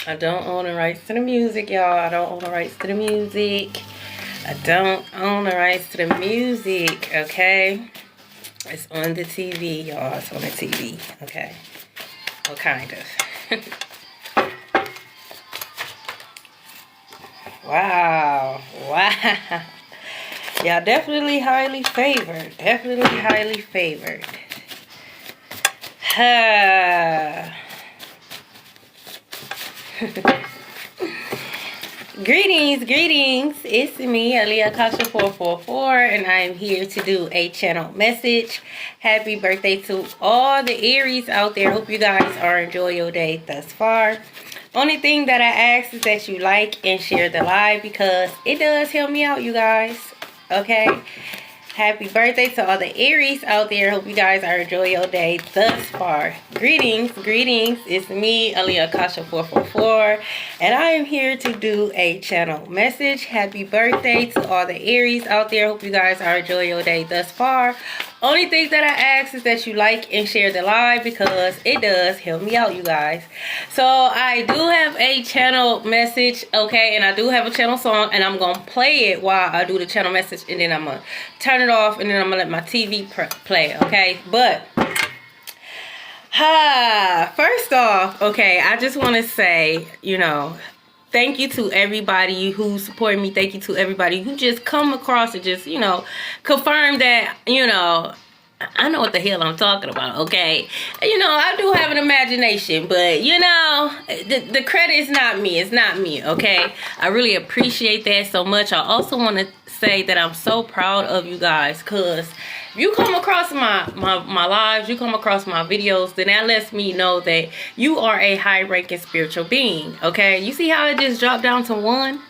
I don't own the rights to the music, y'all. I don't own the rights to the music. I don't own the rights to the music, okay? It's on the TV, y'all. It's on the TV, okay? Well, kind of. Wow. Wow. Y'all definitely highly favored. Definitely highly favored. Greetings. It's me, Aaliyah Kasha 444, and I am here to do a channel message. Happy birthday to all the Aries out there. Hope you guys are enjoying your day thus far. Only thing that I ask is that you like and share the live because it does help me out, you guys. Okay? Happy birthday to all the Aries out there. Hope you guys are enjoying your day thus far. Greetings. It's me, Aaliyah Kasha 444, and I am here to do a channel message. Happy birthday to all the Aries out there. Hope you guys are enjoying your day thus far. Only thing that I ask is that you like and share the live because it does help me out, you guys. So I do have a channel message, okay, and I do have a channel song, and I'm gonna play it while I do the channel message, and then I'm gonna turn it off, and then I'm gonna let my TV play, okay? But first off, okay, I just want to say, you know, thank you to everybody who supported me. Thank you to everybody who just come across and just, you know, confirm that, you know, I know what the hell I'm talking about, okay? You know, I do have an imagination, but, you know, the credit is not me. It's not me, okay? I really appreciate that so much. I also want to say that I'm so proud of you guys because if you come across my lives, you come across my videos, then that lets me know that you are a high-ranking spiritual being, okay? You see how it just dropped down to 1?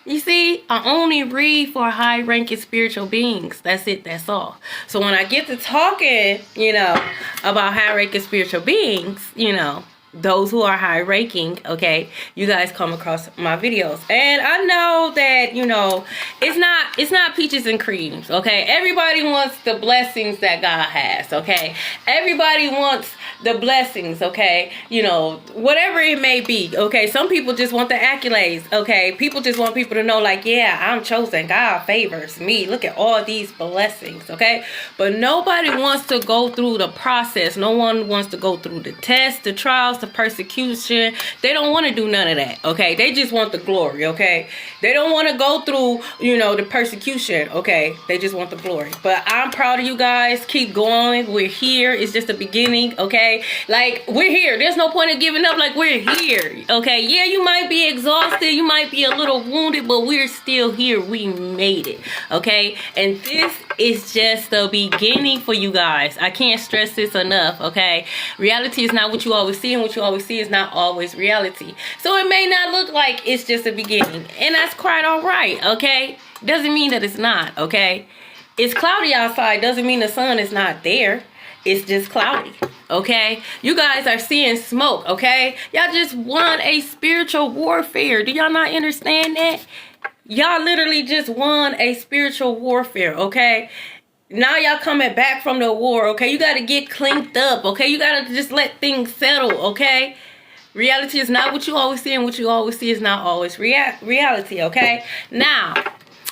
You see, I only read for high-ranking spiritual beings. That's it. That's all. So when I get to talking, you know, about high-ranking spiritual beings, you know, those who are high-ranking, okay, you guys come across my videos, and I know that, you know, it's not peaches and creams, okay? Everybody wants the blessings that God has, okay? Everybody wants the blessings, okay? You know, whatever it may be, okay? Some people just want the accolades, okay? People just want people to know, like, yeah, I'm chosen. God favors me. Look at all these blessings, okay? But nobody wants to go through the process. No one wants to go through the tests, the trials, the persecution. They don't want to do none of that, okay? They just want the glory, okay? They don't want to go through, you know, the persecution, okay? They just want the glory. But I'm proud of you guys. Keep going. We're here. It's just the beginning, okay? Like, we're here. There's no point in giving up. Like, we're here, okay? Yeah, you might be exhausted. You might be a little wounded, but we're still here. We made it, okay? And this is just the beginning for you guys. I can't stress this enough, okay? Reality is not what you always see, and what you always see is not always reality. So it may not look like it's just a beginning, and that's quite all right, okay? Doesn't mean that it's not, okay? It's cloudy outside. Doesn't mean the sun is not there. It's just cloudy, okay? You guys are seeing smoke, okay? Y'all just won a spiritual warfare. Do y'all not understand that? Y'all literally just won a spiritual warfare, okay? Now y'all coming back from the war, okay? You got to get cleaned up, okay? You got to just let things settle, okay? Reality is not what you always see, and what you always see is not always reality, okay? Now,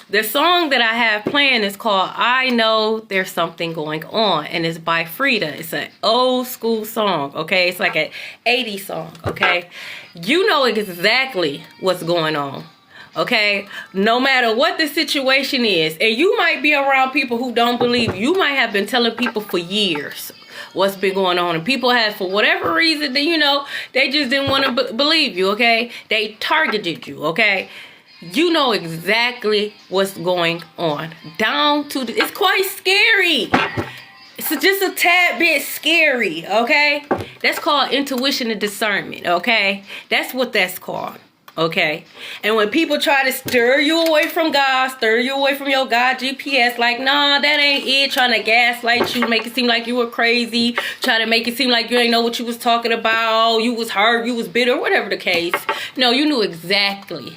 the song that I have playing is called I Know There's Something Going On, and it's by Frida. It's an old school song, okay? It's like an 80s song, okay? You know exactly what's going on, okay? No matter what the situation is, and you might be around people who don't believe. You might have been telling people for years what's been going on, and people have, for whatever reason, you know, they just didn't want to believe you, okay? They targeted you, okay? You know exactly what's going on. Down to it's quite scary. It's just a tad bit scary, okay? That's called intuition and discernment, okay? That's what that's called, okay? And when people try to stir you away from God, stir you away from your God GPS, like, nah, that ain't it, trying to gaslight you, make it seem like you were crazy, try to make it seem like you ain't know what you was talking about, you was hurt, you was bitter, whatever the case. No, you knew exactly.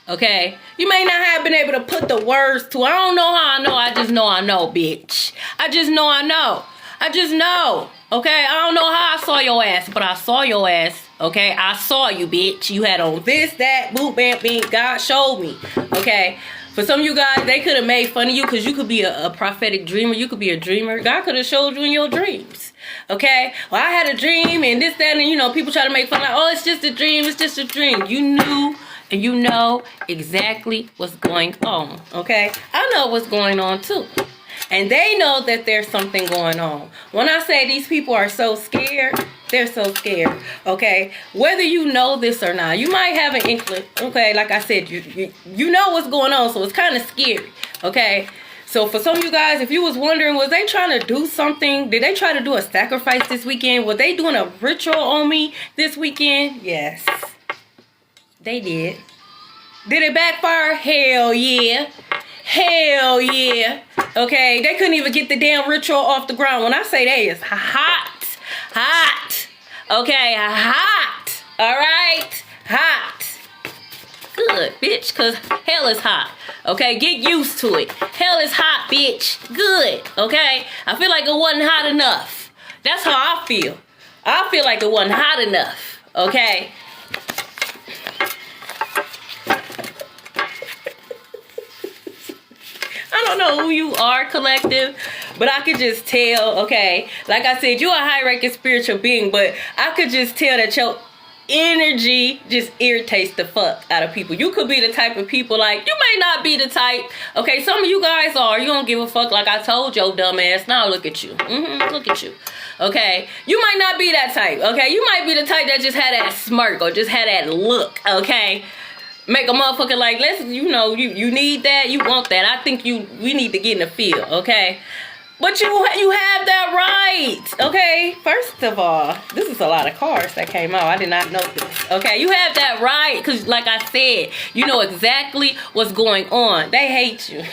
Okay, you may not have been able to put the words to, I don't know how I know, I just know I know, bitch. I just know I know. I just know. Okay, I don't know how I saw your ass, but I saw your ass. Okay, I saw you, bitch. You had on this, that, boop, bam, bing. God showed me. Okay, for some of you guys, they could have made fun of you because you could be a prophetic dreamer. You could be a dreamer. God could have showed you in your dreams. Okay, well, I had a dream and this, that, and you know, people try to make fun like, oh, it's just a dream. It's just a dream. You knew and you know exactly what's going on. Okay, I know what's going on too. And they know that there's something going on. When I say these people are so scared, they're so scared, okay? Whether you know this or not, you might have an inkling, okay? Like I said, you know what's going on, so it's kind of scary, okay? So for some of you guys, if you was wondering, was they trying to do something? Did they try to do a sacrifice this weekend? Were they doing a ritual on me this weekend? Yes, they did. Did it backfire? Hell yeah. Hell yeah. Okay, they couldn't even get the damn ritual off the ground. When I say they is hot, hot. Okay, hot. All right, hot. Good, bitch, because hell is hot. Okay, get used to it. Hell is hot, bitch. Good, okay? I feel like it wasn't hot enough. That's how I feel. I feel like it wasn't hot enough, okay? I don't know who you are, collective, but I could just tell, okay? Like I said, you're a high-ranking spiritual being, but I could just tell that your energy just irritates the fuck out of people. You could be the type of people, like, you may not be the type, okay? Some of you guys are. You don't give a fuck, like I told your dumb ass. Now look at you. Look at you. Okay? You might not be that type, okay? You might be the type that just had that smirk or just had that look, okay? Make a motherfucker like, let's, you know, you need that, you want that. I think we need to get in the field, okay? But you have that right, okay? First of all, this is a lot of cards that came out. I did not know this, okay? You have that right, because like I said, you know exactly what's going on. They hate you.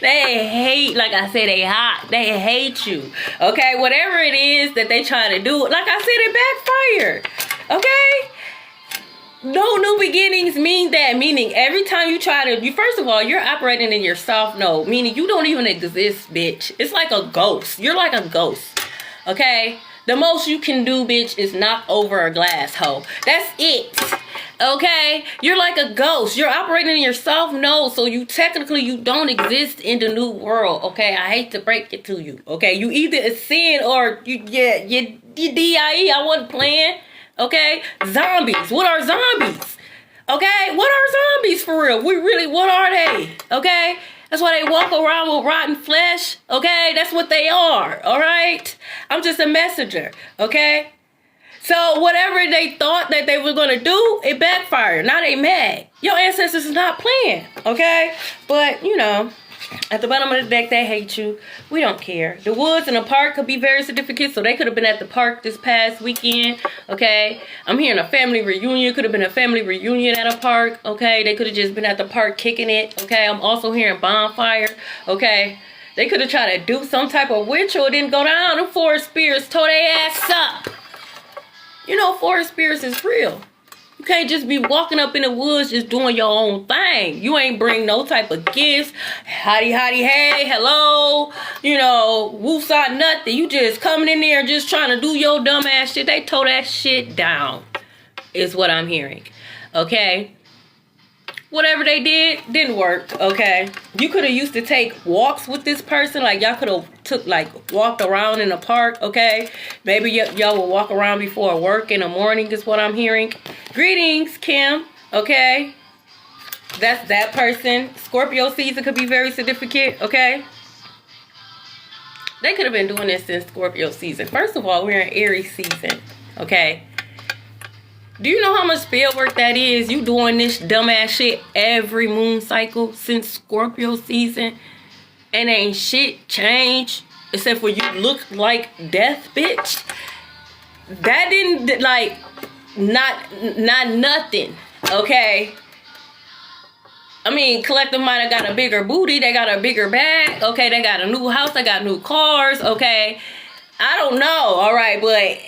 They hate, like I said, they hot. They hate you, okay? Whatever it is that they try to do, like I said, it backfired. Okay? No new beginnings mean that. Meaning every time you try to, first of all, you're operating in your soft node. Meaning you don't even exist, bitch. It's like a ghost. You're like a ghost. Okay? The most you can do, bitch, is knock over a glass hoe. That's it. Okay? You're like a ghost. You're operating in your soft node. So you don't exist in the new world. Okay? I hate to break it to you. Okay? You either ascend or you DIE. I wasn't playing. Okay? Zombies. What are zombies? Okay? What are zombies for real? What are they? Okay? That's why they walk around with rotten flesh. Okay? That's what they are. Alright? I'm just a messenger. Okay? So whatever they thought that they were going to do, it backfired. Now they mad. Your ancestors is not playing. Okay? But, you know, at the bottom of the deck, they hate you. We don't care. The woods and the park could be very significant. So they could have been at the park this past weekend. Okay. I'm hearing a family reunion. Could have been a family reunion at a park. Okay. They could have just been at the park kicking it. Okay. I'm also hearing bonfire. Okay. They could have tried to do some type of ritual. It didn't go down. The forest spirits tore their ass up. You know, forest spirits is real. You can't just be walking up in the woods just doing your own thing. You ain't bring no type of gifts. Howdy, hey, hello. You know, woosah, nothing. You just coming in there just trying to do your dumb ass shit. They tore that shit down, is what I'm hearing. Okay? Whatever they did, didn't work, okay? You could have used to take walks with this person. Like, y'all could have walked around in the park, okay? Maybe y'all will walk around before work in the morning is what I'm hearing. Greetings, Kim, okay? That's that person. Scorpio season could be very significant, okay? They could have been doing this since Scorpio season. First of all, we're in Aries season, okay? Do you know how much spell work that is? You doing this dumbass shit every moon cycle since Scorpio season, and ain't shit changed except for you look like death, bitch. That didn't, like, not nothing, okay? I mean, collective might have got a bigger booty, they got a bigger bag, okay? They got a new house, they got new cars, okay? I don't know, all right, but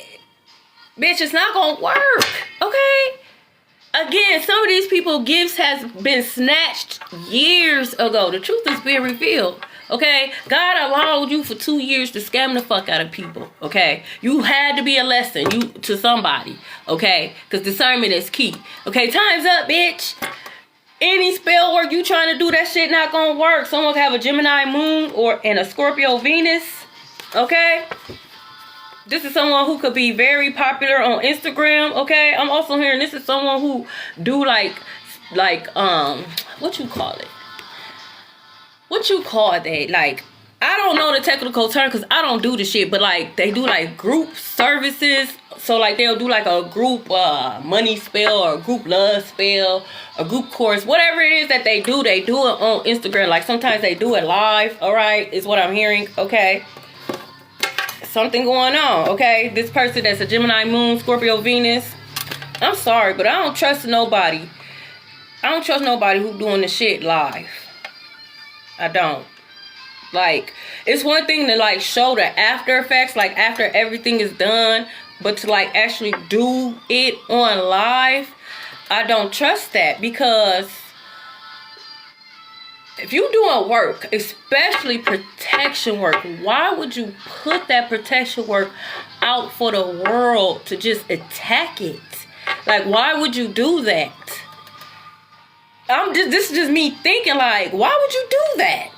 bitch, it's not gonna work, okay? Again, some of these people gifts has been snatched years ago. The truth is being revealed, Okay, God allowed you for 2 years to scam the fuck out of people. Okay, you had to be a lesson to somebody. Okay, because discernment is key. Okay, time's up, bitch. Any spell work you trying to do, that shit not gonna work. Someone can have a Gemini moon and a Scorpio Venus. Okay, this is someone who could be very popular on Instagram. Okay, I'm also hearing this is someone who do like what you call it? What you call that? Like, I don't know the technical term because I don't do the shit, but like they do like group services. So like they'll do like a group money spell or a group love spell, a group course, whatever it is that they do it on Instagram. Like sometimes they do it live. All right, is what I'm hearing. Okay, something going on. Okay, this person that's a Gemini moon, Scorpio Venus. I'm sorry, but I don't trust nobody. I don't trust nobody who doing the shit live. I don't. Like, it's one thing to like show the after effects, like after everything is done, but to like actually do it on live, I don't trust that. Because if you doing work, especially protection work, why would you put that protection work out for the world to just attack it? Like, why would you do that? This is just me thinking, like, why would you do that?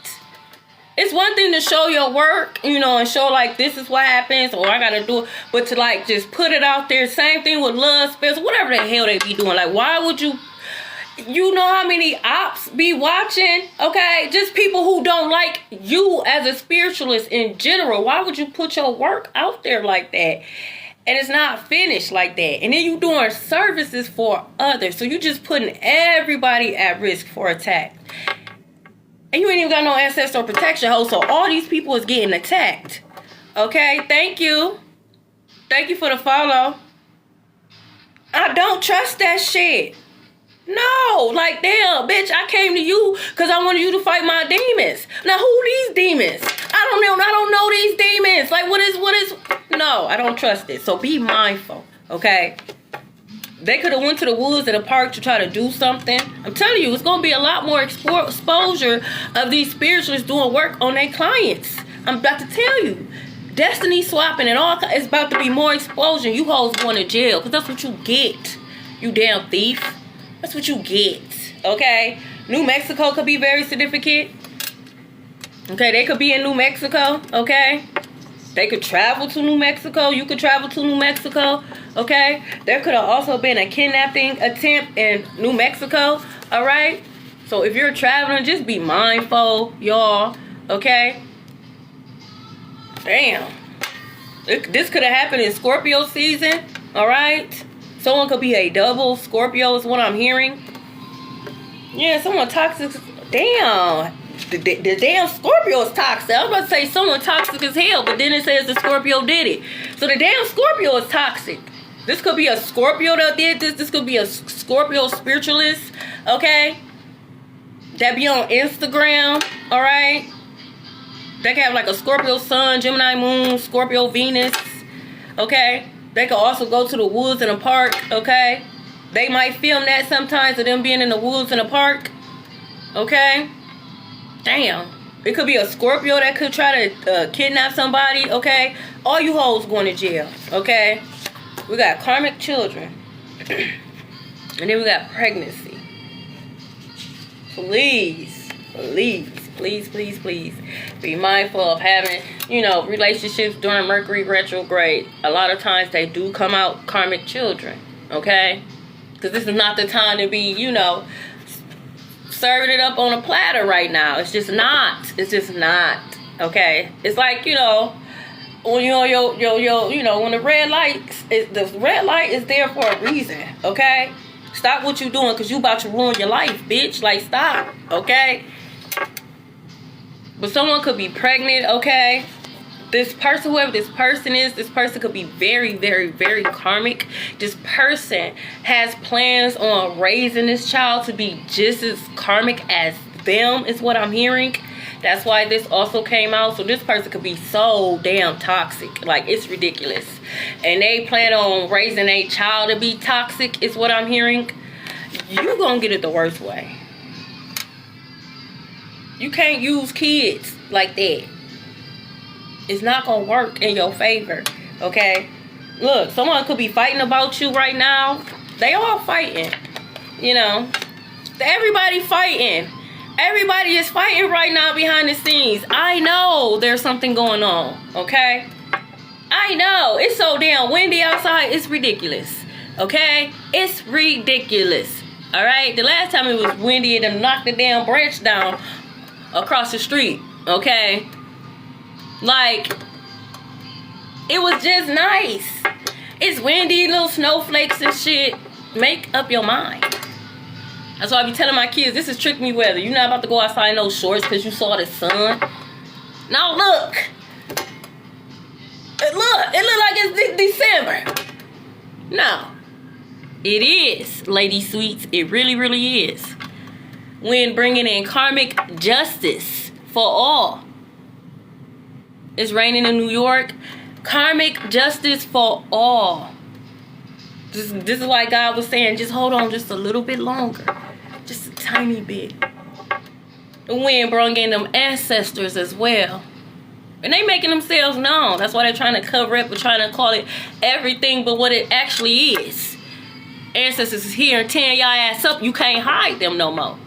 It's one thing to show your work, you know, and show like this is what happens or I gotta do it, but to like just put it out there. Same thing with love spells, whatever the hell they be doing. Like, why would you know how many ops be watching? Okay, just people who don't like you as a spiritualist in general. Why would you put your work out there like that? And it's not finished like that. And then you doing services for others. So you just putting everybody at risk for attack. And you ain't even got no ancestor protection, ho. So all these people is getting attacked. Okay, thank you. Thank you for the follow. I don't trust that shit. No, like, damn, bitch, I came to you because I wanted you to fight my demons. Now, who these demons? I don't know these demons. Like, what is, no, I don't trust it. So be mindful, okay? They could have went to the woods and the park to try to do something. I'm telling you, it's going to be a lot more exposure of these spiritualists doing work on their clients. I'm about to tell you. Destiny swapping and all, it's about to be more exposure. You hoes going to jail because that's what you get, you damn thief. That's what you get, okay? New Mexico could be very significant. Okay, they could be in New Mexico, okay? They could travel to New Mexico. You could travel to New Mexico, okay? There could have also been a kidnapping attempt in New Mexico, all right? So if you're traveling, just be mindful, y'all, okay? Damn. This could have happened in Scorpio season, all right? Someone could be a double Scorpio is what I'm hearing. Yeah, someone toxic. Damn. The damn Scorpio is toxic. I was about to say someone toxic as hell, but then it says the Scorpio did it. So the damn Scorpio is toxic. This could be a Scorpio that did this. This could be a Scorpio spiritualist, okay? That be on Instagram, all right? They can have like a Scorpio sun, Gemini moon, Scorpio Venus, okay? They could also go to the woods in a park, okay? They might film that sometimes of them being in the woods in a park, okay? Damn. It could be a Scorpio that could try to kidnap somebody, okay? All you hoes going to jail, okay? We got karmic children. And then we got pregnancy. Please, please, please, please, please be mindful of having, you know, relationships during Mercury retrograde. A lot of times they do come out karmic children, okay? Because this is not the time to be, you know, serving it up on a platter right now. It's just not. It's just not, okay? It's like, you know, when you know, when the red light is there for a reason, okay? Stop what you doing because you about to ruin your life, bitch. Like, stop, okay? But someone could be pregnant, okay? This person, whoever this person is, this person could be very, very, very karmic. This person has plans on raising this child to be just as karmic as them, is what I'm hearing. That's why this also came out. So this person could be so damn toxic. Like, it's ridiculous. And they plan on raising a child to be toxic, is what I'm hearing. You gonna get it the worst way. You can't use kids like that. It's not gonna work in your favor, okay? Look, someone could be fighting about you right now. They all fighting, you know. Everybody fighting. Everybody is fighting right now behind the scenes. I know there's something going on, okay? I know. It's so damn windy outside. It's ridiculous, okay? It's ridiculous, all right? The last time it was windy, it done knocked the damn branch down across the street, okay? Like, it was just nice. It's windy, little snowflakes and shit. Make up your mind. That's why I be telling my kids, this is trick me weather. You're not about to go outside in those shorts because you saw the sun. Now look. It look like it's December. No. It is, Lady Sweets. It really, really is. When bringing in karmic justice for all. It's raining in New York. Karmic justice for all. This is why God was saying, just hold on just a little bit longer. Just a tiny bit. The wind brought in them ancestors as well. And they making themselves known. That's why they're trying to cover up and trying to call it everything but what it actually is. Ancestors is here and tearing y'all ass up. You can't hide them no more.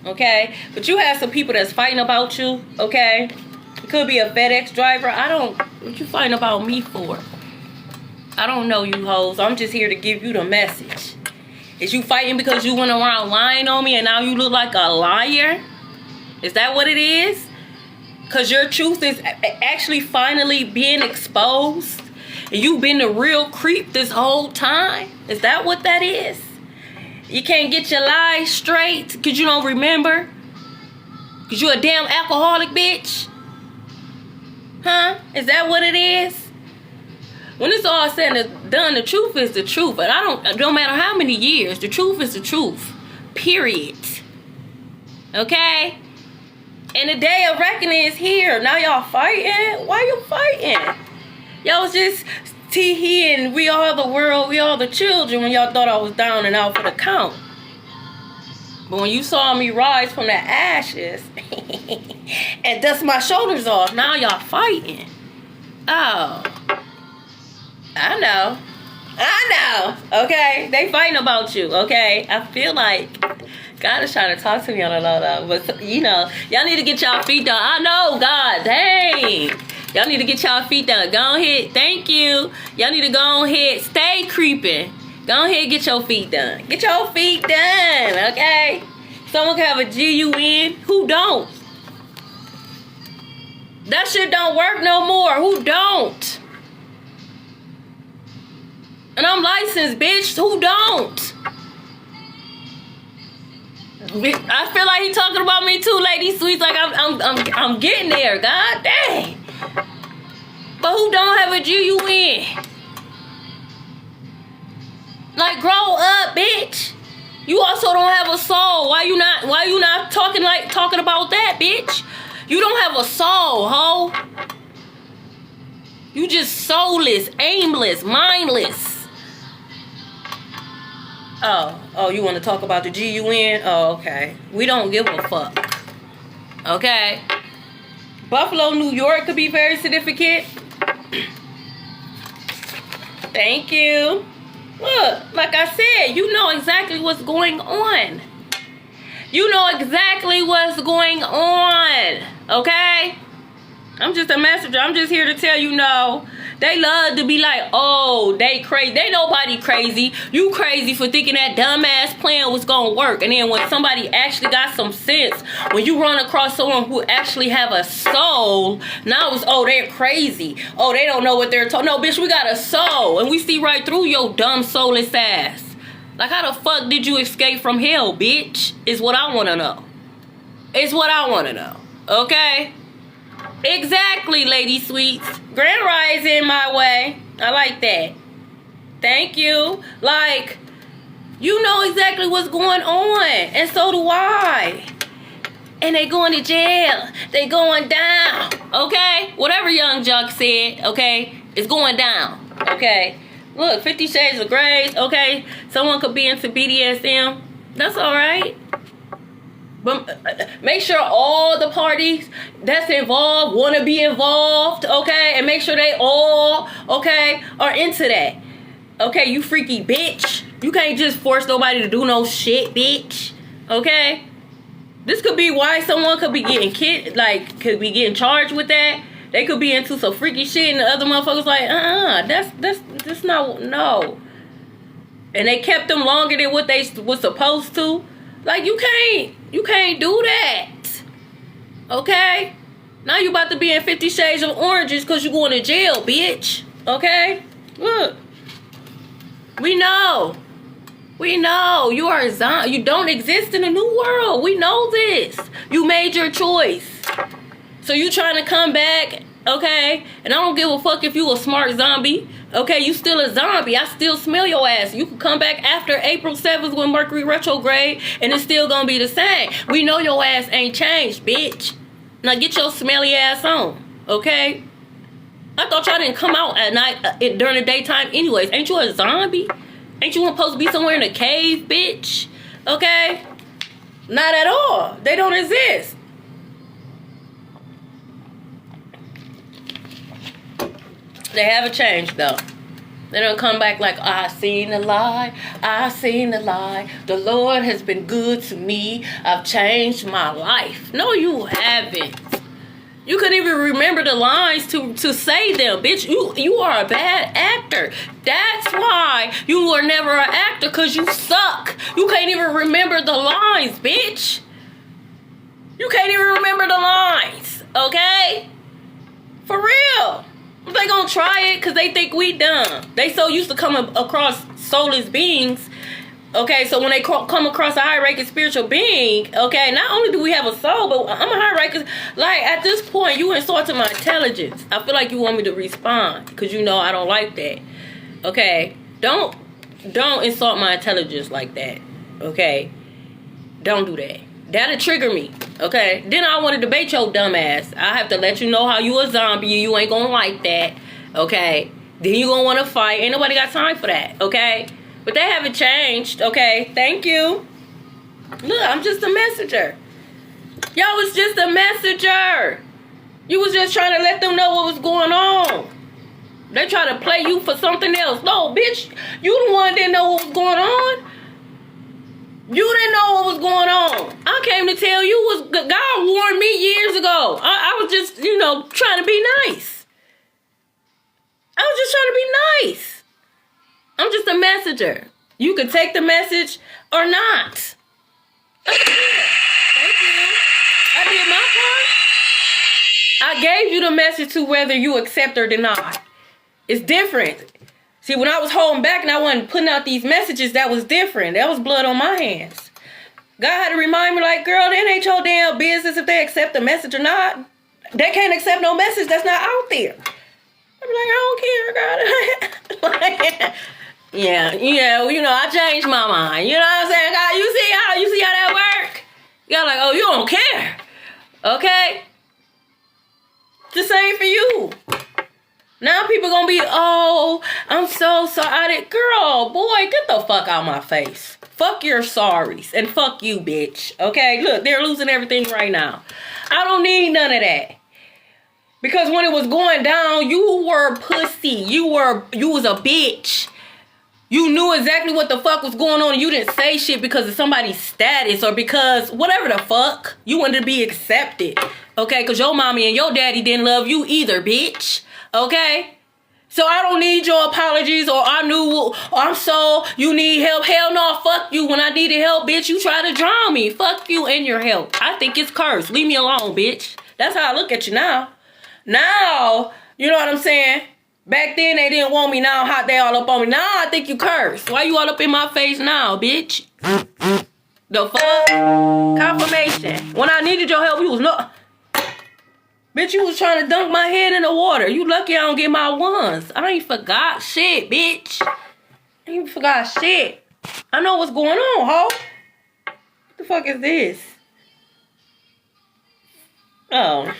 Okay? But you have some people that's fighting about you. Okay? It could be a FedEx driver. What you fighting about me for? I don't know you hoes. I'm just here to give you the message. Is you fighting because you went around lying on me and now you look like a liar? Is that what it is? Because your truth is actually finally being exposed? And you've been the real creep this whole time? Is that what that is? You can't get your lies straight because you don't remember? Because you a damn alcoholic bitch? Huh? Is that what it is? When it's all said and done, the truth is the truth. But no matter how many years, the truth is the truth. Period. Okay? And the day of reckoning is here. Now y'all fighting? Why you fighting? Y'all was just tee-heeing, we are the world, we are the children, when y'all thought I was down and out for the count. But when you saw me rise from the ashes and dust my shoulders off, now y'all fighting. Oh. I know. Okay? They fighting about you, okay? I feel like God is trying to talk to me on a low, but you know, y'all need to get y'all feet done. I know, God, dang. Y'all need to get y'all feet done. Go ahead. Thank you. Y'all need to go ahead. Stay creeping. Go ahead and get your feet done. Get your feet done, okay? Someone can have a GUN. Who don't? That shit don't work no more. Who don't? And I'm licensed, bitch. Who don't? I feel like he talking about me too, Lady Sweets. Like I'm getting there. God dang. But who don't have a GUN? Like, grow up, bitch. You also don't have a soul. Why you not talking about that, bitch? You don't have a soul, ho. You just soulless, aimless, mindless. Oh, you want to talk about the GUN? Oh, okay. We don't give a fuck. Okay. Buffalo, New York could be very significant. Thank you. Look, like I said, you know exactly what's going on. You know exactly what's going on. Okay? I'm just a messenger. I'm just here to tell you no. They love to be like, oh, they crazy. They nobody crazy. You crazy for thinking that dumbass plan was gonna work. And then when somebody actually got some sense, when you run across someone who actually have a soul, now it's, oh, they're crazy. Oh, they don't know what they're talking. No, bitch, we got a soul. And we see right through your dumb soulless ass. Like, how the fuck did you escape from hell, bitch? Is what I want to know. It's what I want to know. Okay? Exactly, Lady Sweets. Grand Rising my way. I like that. Thank you. Like, you know exactly what's going on. And so do I. And they going to jail. They going down. Okay? Whatever Young Jock said, okay, it's going down. Okay? Look, 50 Shades of Grey. Okay? Someone could be into BDSM. That's alright. But make sure all the parties that's involved want to be involved, okay? And make sure they all, okay, are into that. Okay, you freaky bitch. You can't just force nobody to do no shit, bitch. Okay? This could be why someone could be getting could be getting charged with that. They could be into some freaky shit and the other motherfuckers like, that's not, no. And they kept them longer than what they was supposed to. Like, you can't do that. Okay? Now you about to be in 50 Shades of Oranges because you going to jail, bitch. Okay? Look. We know. You are a zombie. You don't exist in a new world. We know this. You made your choice. So you trying to come back, okay? And I don't give a fuck if you a smart zombie. Okay, you still a zombie. I still smell your ass. You can come back after April 7th when Mercury retrograde, and it's still gonna be the same. We know your ass ain't changed, bitch. Now get your smelly ass on, okay? I thought y'all didn't come out at night during the daytime anyways. Ain't you a zombie? Ain't you supposed to be somewhere in a cave, bitch? Okay? Not at all. They don't exist. They haven't changed, though. They don't come back like, I seen the lie. I seen the lie. The Lord has been good to me. I've changed my life. No, you haven't. You couldn't even remember the lines to say them, bitch. You are a bad actor. That's why you were never an actor, because you suck. You can't even remember the lines, bitch. You can't even remember the lines, okay? For real. They gonna try it because they think we dumb. They so used to coming across soulless beings. Okay, so when they come across a high-ranking spiritual being, okay, not only do we have a soul, but I'm a high-ranking, like, at this point, you insulting my intelligence. I feel like you want me to respond, because you know I don't like that. Okay, don't insult my intelligence like that, okay? Don't do that. That'll trigger me, okay? Then I want to debate your dumb ass. I have to let you know how you a zombie, you ain't gonna like that, okay? Then you gonna want to fight. Ain't nobody got time for that, okay? But they haven't changed, okay? Thank you. Look, I'm just a messenger. Y'all was just a messenger. You was just trying to let them know what was going on. They try to play you for something else. No, bitch, you the one that didn't know what was going on. You didn't know what was going on. I came to tell you, God warned me years ago. I was just, trying to be nice. I was just trying to be nice. I'm just a messenger. You can take the message or not. Thank you. I did my part. I gave you the message to whether you accept or deny. It's different. See, when I was holding back and I wasn't putting out these messages, that was different. That was blood on my hands. God had to remind me, like, girl, that ain't your damn business if they accept the message or not. They can't accept no message that's not out there. I'm like, I don't care, God. Like, yeah, I changed my mind. You know what I'm saying? God, you see how that work? Y'all like, oh, you don't care. Okay? The same for you. Now people gonna be, oh, I'm so sorry. Girl, boy, get the fuck out my face. Fuck your sorries. And fuck you, bitch. Okay? Look, they're losing everything right now. I don't need none of that. Because when it was going down, you were pussy. You was a bitch. You knew exactly what the fuck was going on and you didn't say shit because of somebody's status or because whatever the fuck. You wanted to be accepted. Okay? Because your mommy and your daddy didn't love you either, bitch. Okay? So I don't need your apologies or I'm so, you need help. Hell no, fuck you. When I needed help, bitch, you try to drown me. Fuck you and your help. I think it's cursed. Leave me alone, bitch. That's how I look at you now. Now, you know what I'm saying? Back then, they didn't want me. Now, how they all up on me. Now, I think you cursed. Why you all up in my face now, bitch? The fuck? Confirmation. When I needed your help, you was not... Bitch, you was trying to dunk my head in the water. You lucky I don't get my ones. I ain't forgot shit, bitch. I ain't forgot shit. I know what's going on, ho. What the fuck is this? Oh.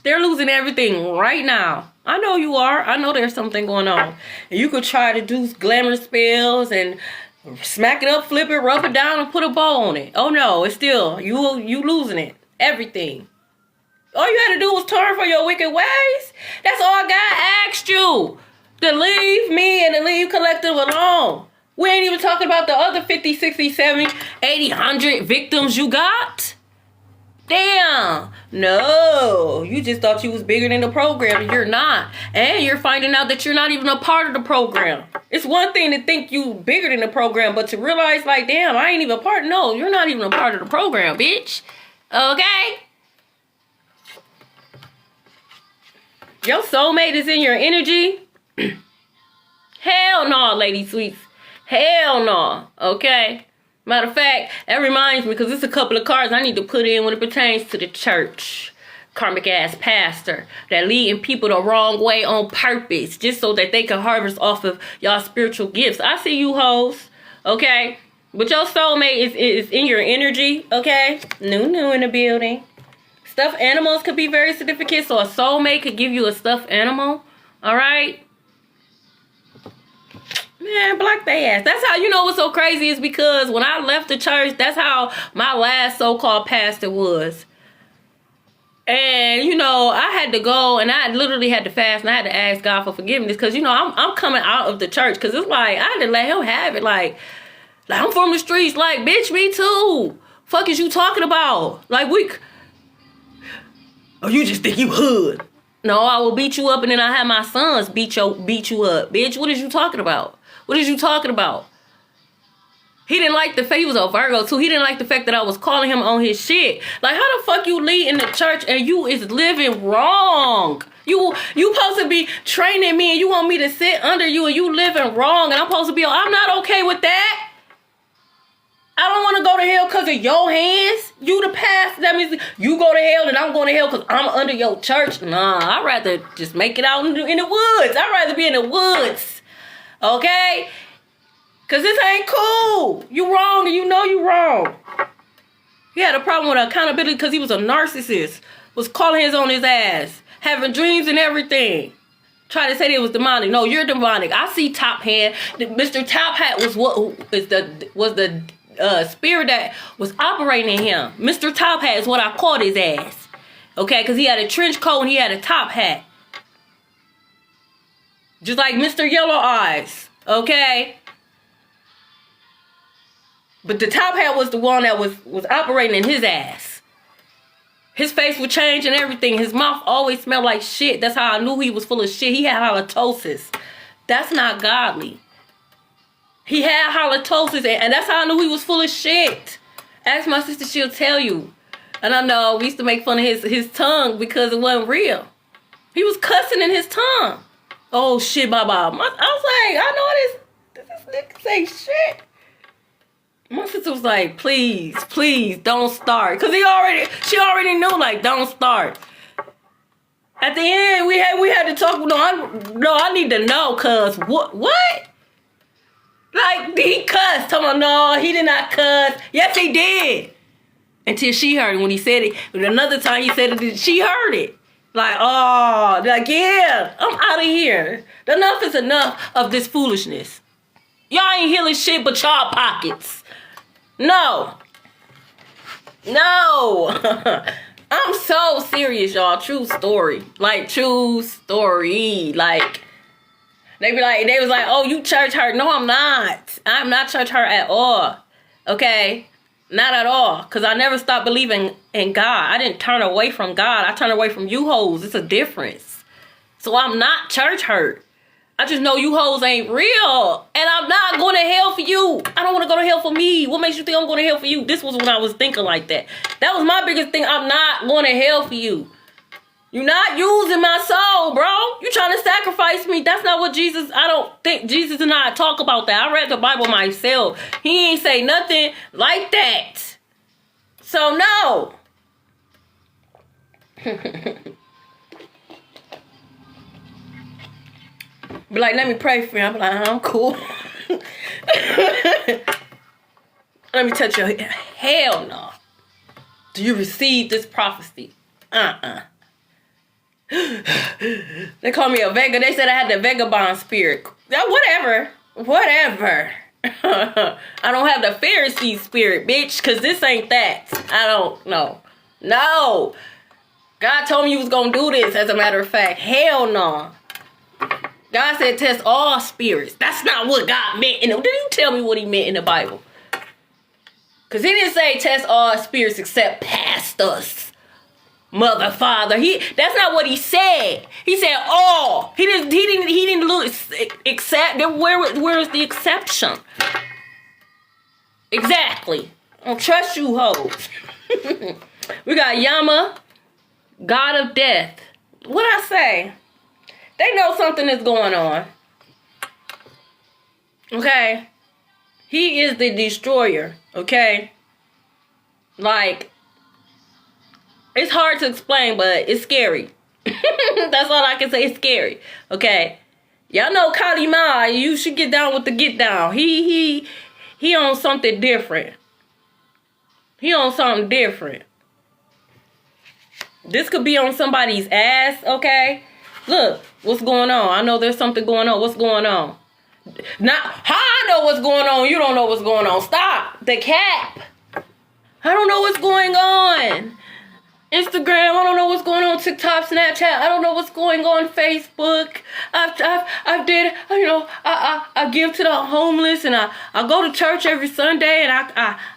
They're losing everything right now. I know you are. I know there's something going on. And you could try to do glamour spells and Smack it up, flip it, rub it down, and put a bow on it. Oh no, it's still, you losing it. Everything. All you had to do was turn from your wicked ways. That's all God asked you. To leave me and to leave collective alone. We ain't even talking about the other 50, 60, 70, 80, 100 victims you got. Damn. No. You just thought you was bigger than the program and you're not. And you're finding out that you're not even a part of the program. It's one thing to think you bigger than the program, but to realize like, damn, I ain't even a part. No, you're not even a part of the program, bitch. Okay? Your soulmate is in your energy. Hell no, lady sweets. Hell no. Okay? Matter of fact, that reminds me, because it's a couple of cards I need to put in when it pertains to the church. Karmic ass pastor that leading people the wrong way on purpose, just so that they can harvest off of y'all spiritual gifts. I see you hoes. Okay? But your soulmate is in your energy. Okay? New in the building. Stuffed animals could be very significant, so a soulmate could give you a stuffed animal. All right? Man, block they ass. That's how you know what's so crazy is because when I left the church, that's how my last so-called pastor was. And, you know, I had to go and I literally had to fast and I had to ask God for forgiveness because, you know, I'm coming out of the church because it's like, I had to let him have it. Like, I'm from the streets. Like, bitch, me too. Fuck is you talking about? Like, oh, you just think you hood. No, I will beat you up and then I have my sons beat you up. Bitch, what is you talking about? What is you talking about? He didn't like the fact, he was a Virgo too. He didn't like the fact that I was calling him on his shit. Like, how the fuck you lead in the church and you is living wrong? You supposed to be training me and you want me to sit under you and you living wrong and I'm supposed to be, I'm not okay with that. I don't want to go to hell because of your hands. You the pastor. That means you go to hell and I'm going to hell because I'm under your church. Nah, I'd rather just make it out in the woods. I'd rather be in the woods. Okay? Because this ain't cool. You wrong and you know you wrong. He had a problem with accountability because he was a narcissist. Was calling his on his ass. Having dreams and everything. Trying to say that it was demonic. No, you're demonic. I see Top Hand. Mr. Top Hat was the spirit that was operating in him. Mr. Top Hat is what I called his ass. Okay, because he had a trench coat and he had a top hat. Just like Mr. Yellow Eyes. Okay? But the top hat was the one that was operating in his ass. His face would change and everything. His mouth always smelled like shit. That's how I knew he was full of shit. He had halitosis. That's not godly. He had halitosis, and that's how I knew he was full of shit. Ask my sister, she'll tell you. And I know we used to make fun of his tongue because it wasn't real. He was cussing in his tongue. Oh shit, baba. I was like, I know this nigga say shit. My sister was like, please, don't start. Because she already knew, like, don't start. At the end, we had to talk. I need to know, cuz, what? Like, he cussed. Tell me, no, he did not cuss. Yes, he did. Until she heard it when he said it. And another time he said it, she heard it. Like, oh, like, yeah, I'm out of here. Enough is enough of this foolishness. Y'all ain't healing shit but y'all pockets. No. I'm so serious, y'all. True story. Like, true story. Like, they was like, oh, you church hurt. No, I'm not. I'm not church hurt at all. Okay? Not at all. Because I never stopped believing in God. I didn't turn away from God. I turned away from you hoes. It's a difference. So I'm not church hurt. I just know you hoes ain't real. And I'm not going to hell for you. I don't want to go to hell for me. What makes you think I'm going to hell for you? This was when I was thinking like that. That was my biggest thing. I'm not going to hell for you. You're not using my soul, bro. You trying to sacrifice me. That's not what Jesus, I don't think Jesus and I talk about that. I read the Bible myself. He ain't say nothing like that. So no. But like, let me pray for you. I'm like, I'm cool. Let me touch your head. Hell no. Do you receive this prophecy? They call me a Vega. They said I had the vagabond spirit. Whatever. I don't have the Pharisee spirit, bitch, because this ain't that. I don't know. No. God told me you was going to do this, as a matter of fact. Hell no. God said test all spirits. That's not what God meant. Did you tell me what he meant in the Bible? Because he didn't say test all spirits except pastors. Mother, father. That's not what he said. He said all. He didn't look except. Where is the exception? Exactly. I don't trust you hoes. We got Yama, God of Death. What I say? They know something is going on. Okay? He is the destroyer. Okay? Like, it's hard to explain, but it's scary. That's all I can say. It's scary. Okay? Y'all know Kalima. You should get down with the get down. He on something different. He on something different. This could be on somebody's ass, okay? Look, what's going on? I know there's something going on. What's going on? Now, how I know what's going on, you don't know what's going on. Stop the cap. I don't know what's going on. Instagram, I don't know what's going on. TikTok, Snapchat, I don't know what's going on. Facebook, I give to the homeless, and I go to church every Sunday, and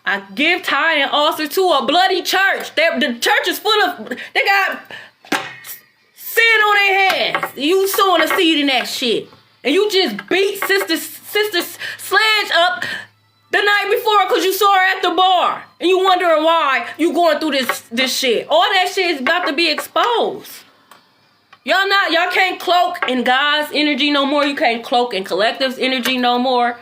I give tithe and also to a bloody church. The church is full of, they got sin on their hands. You sowing a seed in that shit, and you just beat sister Sledge up the night before because you saw her at the bar. And you wondering why you going through this shit. All that shit is about to be exposed. Y'all can't cloak in God's energy no more. You can't cloak in Collective's energy no more.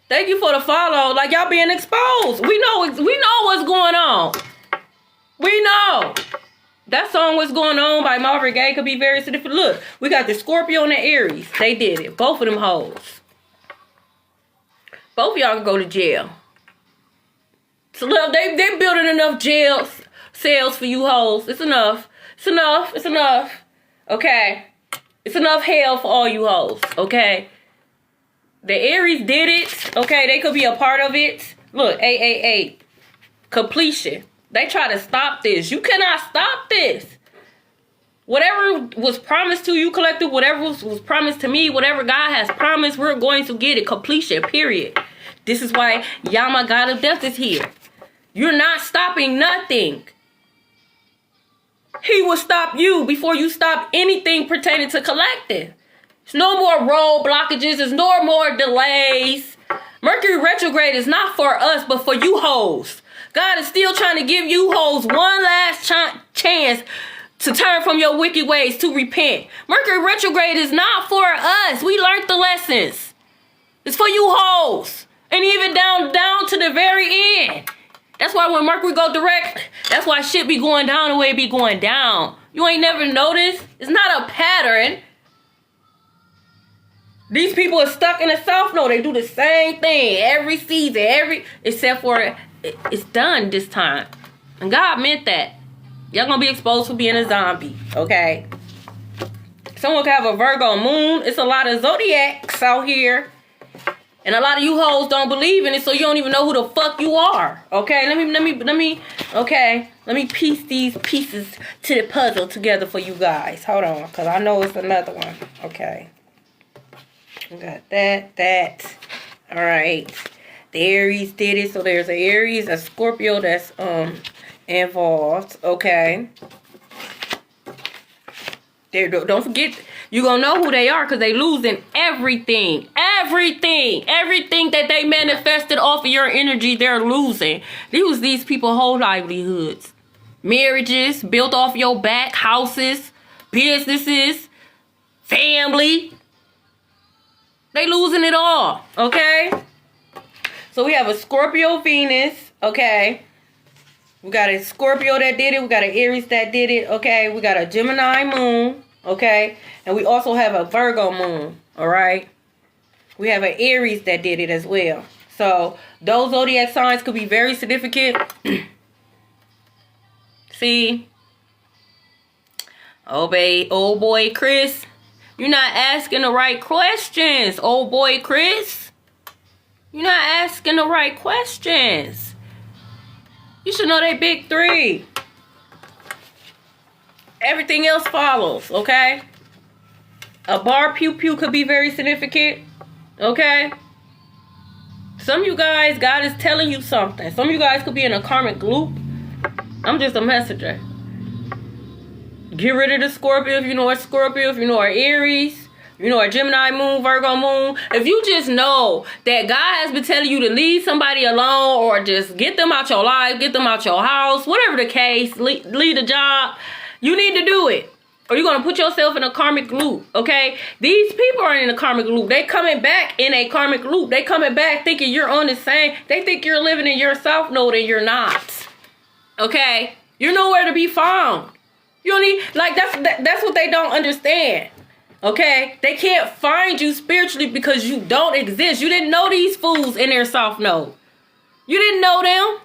Thank you for the follow. Like, y'all being exposed. We know what's going on. We know. That song What's Going On by Marvin Gaye could be very significant. Look, we got the Scorpio and the Aries. They did it. Both of them hoes. Both of y'all can go to jail. So look, they building enough jail cells for you hoes. It's enough. It's enough. It's enough. Okay. It's enough hell for all you hoes. Okay. The Aries did it. Okay. They could be a part of it. Look, 888. Completion. They try to stop this. You cannot stop this. Whatever was promised to you, Collective, whatever was promised to me, whatever God has promised, we're going to get it. Completion, period. This is why Yama, God of Death, is here. You're not stopping nothing. He will stop you before you stop anything pertaining to Collective. There's no more road blockages. There's no more delays. Mercury retrograde is not for us, but for you hoes. God is still trying to give you hoes one last chance to turn from your wicked ways, to repent. Mercury retrograde is not for us. We learned the lessons. It's for you hoes. And even down to the very end. That's why when Mercury go direct, that's why shit be going down the way it be going down. You ain't never noticed? It's not a pattern. These people are stuck in the South Node. They do the same thing every season, except for it's done this time. And God meant that. Y'all gonna be exposed for being a zombie, okay? Someone could have a Virgo moon. It's a lot of zodiacs out here. And a lot of you hoes don't believe in it, so you don't even know who the fuck you are. Okay, let me piece these pieces to the puzzle together for you guys. Hold on, because I know it's another one. Okay. We got that. Alright. The Aries did it. So there's an Aries, a Scorpio that's involved. Okay. Don't forget, you're going to know who they are because they losing everything. Everything that they manifested off of your energy, they're losing. These people whole livelihoods. Marriages built off your back, houses, businesses, family. They losing it all, okay? So we have a Scorpio Venus, okay? We got a Scorpio that did it. We got an Aries that did it, okay? We got a Gemini moon, okay? And we also have a Virgo moon, all right? We have an Aries that did it as well. So those zodiac signs could be very significant. See? Oh, boy, Chris. You're not asking the right questions, old boy Chris. You're not asking the right questions. You should know they big three. Everything else follows, okay? A bar pew pew could be very significant, okay? Some of you guys, God is telling you something. Some of you guys could be in a karmic loop. I'm just a messenger. Get rid of the Scorpio if you know a Scorpio, if you know a Aries. You know, a Gemini moon, Virgo moon. If you just know that God has been telling you to leave somebody alone or just get them out your life, get them out your house, whatever the case, leave the job, you need to do it. Or you're going to put yourself in a karmic loop, okay? These people are in a karmic loop. They coming back in a karmic loop. They coming back thinking you're on the same. They think you're living in your South Node and you're not, okay? You're nowhere to be found. You don't need, like, that's what they don't understand. Okay, they can't find you spiritually because you don't exist. You didn't know these fools in their South Node. You didn't know them.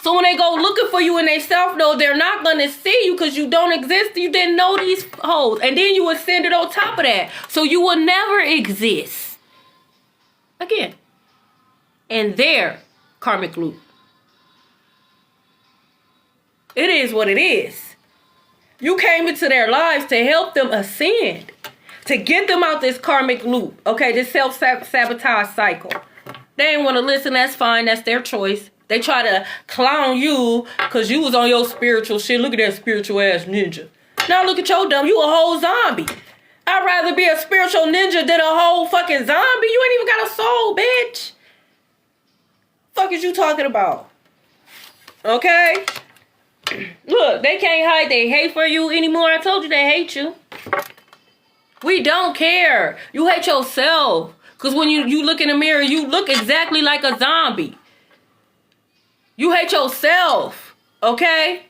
So when they go looking for you in their South Node, they're not going to see you because you don't exist. You didn't know these hoes. And then you ascend it on top of that. So you will never exist. Again. In their karmic loop. It is what it is. You came into their lives to help them ascend. To get them out this karmic loop. Okay, this self-sabotage cycle. They ain't want to listen, that's fine. That's their choice. They try to clown you because you was on your spiritual shit. Look at that spiritual ass ninja. Now look at your dumb. You a whole zombie. I'd rather be a spiritual ninja than a whole fucking zombie. You ain't even got a soul, bitch. Fuck is you talking about? Okay? Look, they can't hide their hate for you anymore. I told you they hate you. We don't care. You hate yourself. Because when you look in the mirror, you look exactly like a zombie. You hate yourself. Okay?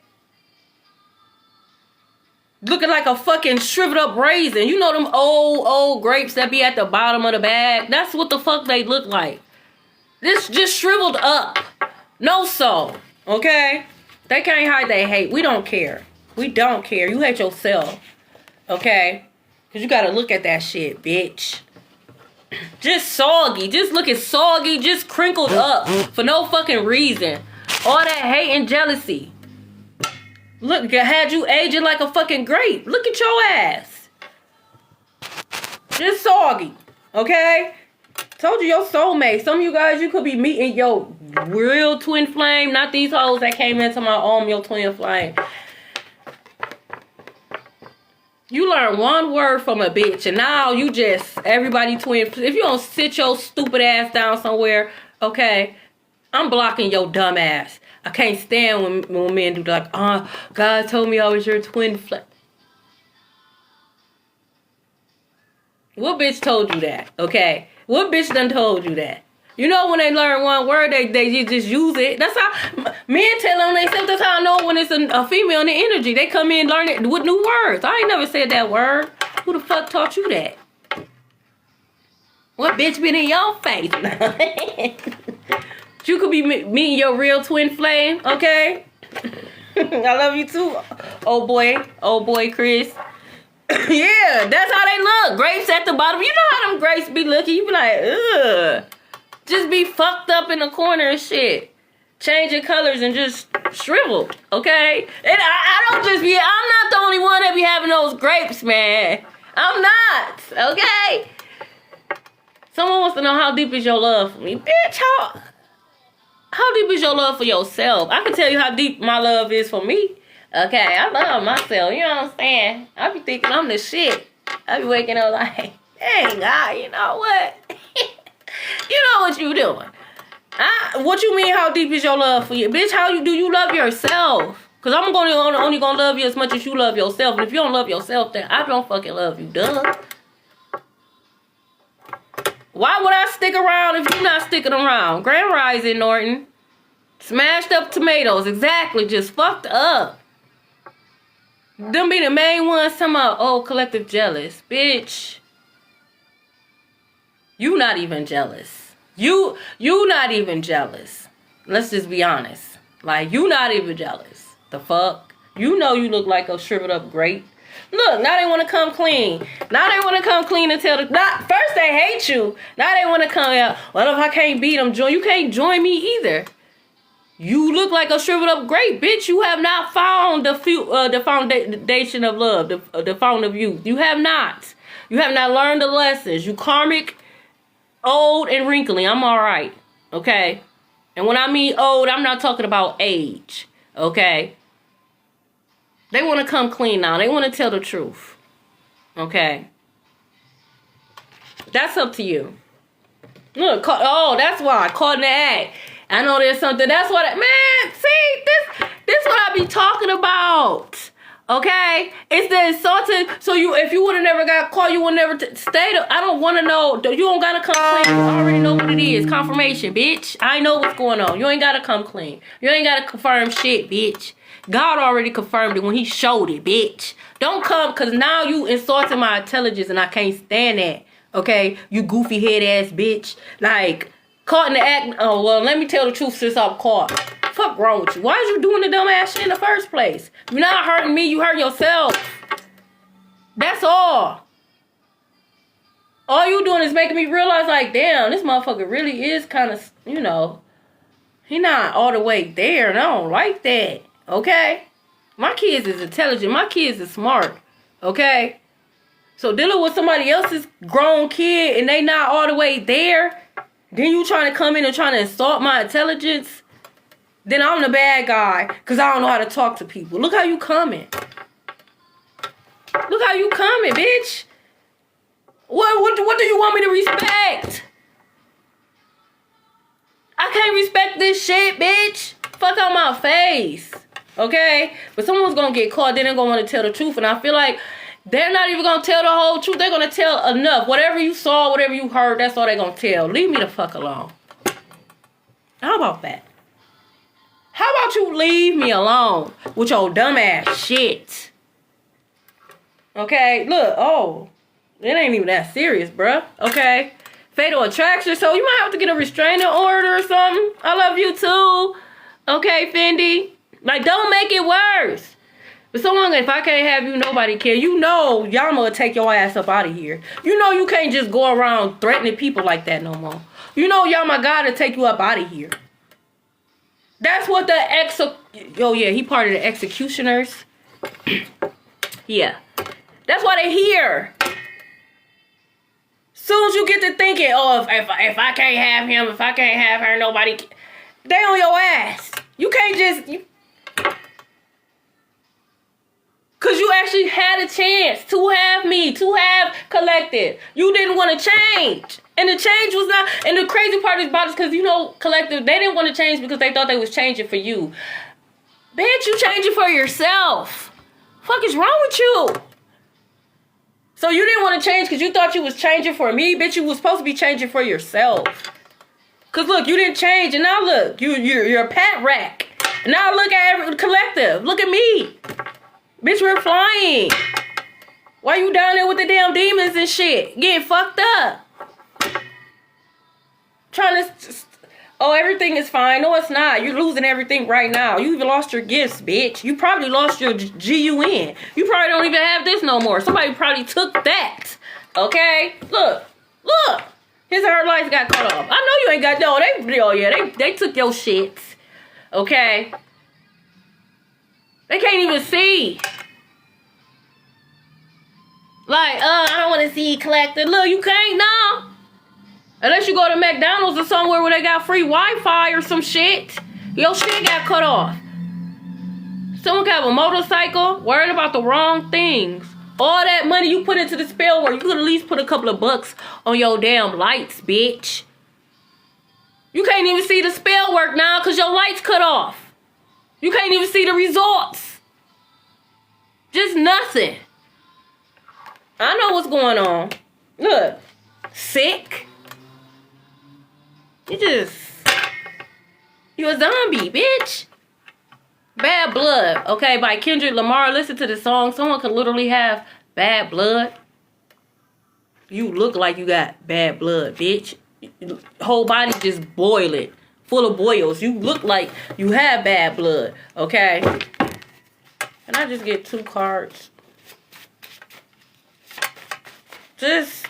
Looking like a fucking shriveled up raisin. You know them old grapes that be at the bottom of the bag? That's what the fuck they look like. This just shriveled up. No soul. Okay? They can't hide their hate. We don't care. We don't care. You hate yourself. Okay? Because you got to look at that shit, bitch. Just soggy. Just looking soggy. Just crinkled up. For no fucking reason. All that hate and jealousy. Look, had you aging like a fucking grape. Look at your ass. Just soggy. Okay? Told you your soulmate. Some of you guys, you could be meeting your real twin flame. Not these hoes that came into my arm, your twin flame. You learn one word from a bitch and now you just, everybody twin. If you don't sit your stupid ass down somewhere, okay, I'm blocking your dumb ass. I can't stand when men do like, God told me I was your twin flame. What bitch told you that, okay? What bitch done told you that? You know when they learn one word, they just use it. That's how men tell on themselves. That's how I know when it's a female in the energy. They come in learn it with new words. I ain't never said that word. Who the fuck taught you that? What bitch been in your face? You could be meeting your real twin flame, okay? I love you too, old boy Chris. Yeah, that's how they look. Grapes at the bottom. You know how them grapes be looking. You be like, ugh. Just be fucked up in the corner and shit. Changing colors and just shriveled, okay? And I don't just be, I'm not the only one that be having those grapes, man. I'm not, okay? Someone wants to know how deep is your love for me. Bitch, how deep is your love for yourself? I can tell you how deep my love is for me. Okay, I love myself. You know what I'm saying? I be thinking I'm the shit. I be waking up like, dang, God, you know what? You know what you doing. What you mean, how deep is your love for you? Bitch, do you love yourself? Because I'm only gonna love you as much as you love yourself. And if you don't love yourself, then I don't fucking love you, duh. Why would I stick around if you're not sticking around? Grand Rising, Norton. Smashed up tomatoes. Exactly. Just fucked up. Them be the main ones talking about, oh, collective jealous. Bitch. You not even jealous. You not even jealous. Let's just be honest. Like, you not even jealous. The fuck? You know you look like a shriveled up grape. Look, now they want to come clean. Now they want to come clean and tell the... First they hate you. Now they want to come out. Well, if I can't beat them, you can't join me either. You look like a shriveled up grape, bitch. You have not found the foundation of love, the fountain of youth. You have not. You have not learned the lessons. You karmic, old, and wrinkly. I'm all right, okay? And when I mean old, I'm not talking about age, okay? They want to come clean now. They want to tell the truth, okay? That's up to you. Look, that's why. Caught in the act. I know there's something. That's what, man, see, this what I be talking about. Okay? It's the insulting. So if you would have never got caught, you would never stayed. I don't want to know. You don't got to come clean. You already know what it is. Confirmation, bitch. I know what's going on. You ain't got to come clean. You ain't got to confirm shit, bitch. God already confirmed it when he showed it, bitch. Don't come, because now you insulting my intelligence and I can't stand that. Okay? You goofy head ass bitch. Like... Caught in the act. Oh, well, let me tell the truth since I'm caught. Fuck wrong with you? Why is you doing the dumb ass shit in the first place? You're not hurting me. You hurt yourself. That's all. All you doing is making me realize, like, damn, this motherfucker really is kind of, you know, he not all the way there, and I don't like that. Okay? My kids is intelligent. My kids is smart. Okay? So dealing with somebody else's grown kid and they not all the way there... Then you trying to come in and trying to insult my intelligence? Then I'm the bad guy because I don't know how to talk to people. Look how you coming. Look how you coming, bitch. What do you want me to respect? I can't respect this shit, bitch. Fuck out my face. Okay? But someone's going to get caught. Then they're going to want to tell the truth. And I feel like they're not even going to tell the whole truth. They're going to tell enough. Whatever you saw, whatever you heard, that's all they're going to tell. Leave me the fuck alone. How about that? How about you leave me alone with your dumb ass shit? Okay? Look, it ain't even that serious, bruh. Okay? Fatal attraction. So you might have to get a restraining order or something. I love you too. Okay, Fendi? Like, don't make it worse. But someone, if I can't have you, nobody care. You know Yama will take your ass up out of here. You know you can't just go around threatening people like that no more. You know Yama gotta take you up out of here. That's what he part of the executioners. Yeah. That's why they're here. Soon as you get to thinking, if I can't have him, if I can't have her, nobody can. They on your ass. You can't just... Because you actually had a chance to have me, to have Collective. You didn't want to change. And the change was not... And the crazy part about it is because, you know, Collective, they didn't want to change because they thought they was changing for you. Bitch, you changing for yourself. Fuck is wrong with you? So you didn't want to change because you thought you was changing for me? Bitch, you was supposed to be changing for yourself. Because look, you didn't change. And now look, you're a pat rack. And now look at Collective. Look at me. Bitch, we're flying. Why you down there with the damn demons and shit? Getting fucked up. Trying to... everything is fine. No, it's not. You're losing everything right now. You even lost your gifts, bitch. You probably lost your GUN. You probably don't even have this no more. Somebody probably took that. Okay? Look. His or her lights got cut off. I know you ain't got... No, they took your shit. Okay? They can't even see. Like, I don't want to see Collective. Look, you can't now. Unless you go to McDonald's or somewhere where they got free Wi-Fi or some shit. Your shit got cut off. Someone got a motorcycle, worried about the wrong things. All that money you put into the spell work, you could at least put a couple of bucks on your damn lights, bitch. You can't even see the spell work now because your lights cut off. You can't even see the results. Just nothing. I know what's going on. Look. Sick. You a zombie, bitch. Bad Blood, okay, by Kendrick Lamar. Listen to the song. Someone could literally have bad blood. You look like you got bad blood, bitch. Whole body just boiling. Full of boils. You look like you have bad blood, okay? Can I just get 2 cards? Just,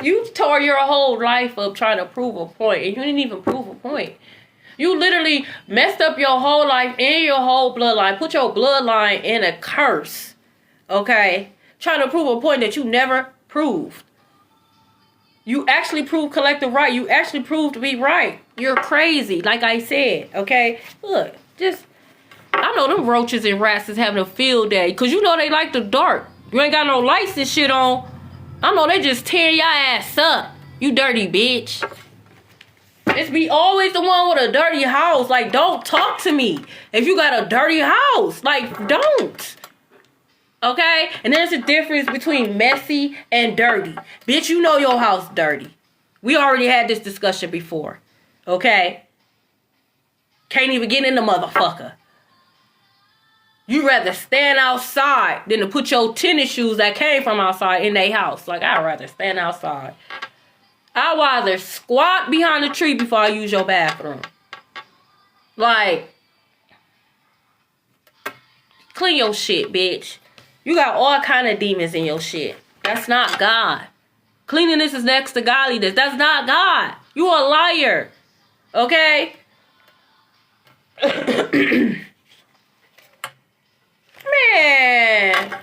you tore your whole life up trying to prove a point, and you didn't even prove a point. You literally messed up your whole life and your whole bloodline. Put your bloodline in a curse. Okay? Trying to prove a point that you never proved. You actually proved collective right. You actually proved to be right. You're crazy, like I said. Okay? Look, just, I know them roaches and rats is having a field day. Because you know they like the dark. You ain't got no lights and shit on. I know they just tear your ass up. You dirty bitch. It's be always the one with a dirty house. Like, don't talk to me if you got a dirty house. Like, don't. Okay? And there's a difference between messy and dirty. Bitch, you know your house dirty. We already had this discussion before. Okay? Can't even get in the motherfucker. You rather stand outside than to put your tennis shoes that came from outside in their house. Like, I'd rather stand outside. I'd rather squat behind a tree before I use your bathroom. Like, clean your shit, bitch. You got all kind of demons in your shit. That's not God. Cleanliness is next to godliness. That's not God. You a liar. Okay? Man.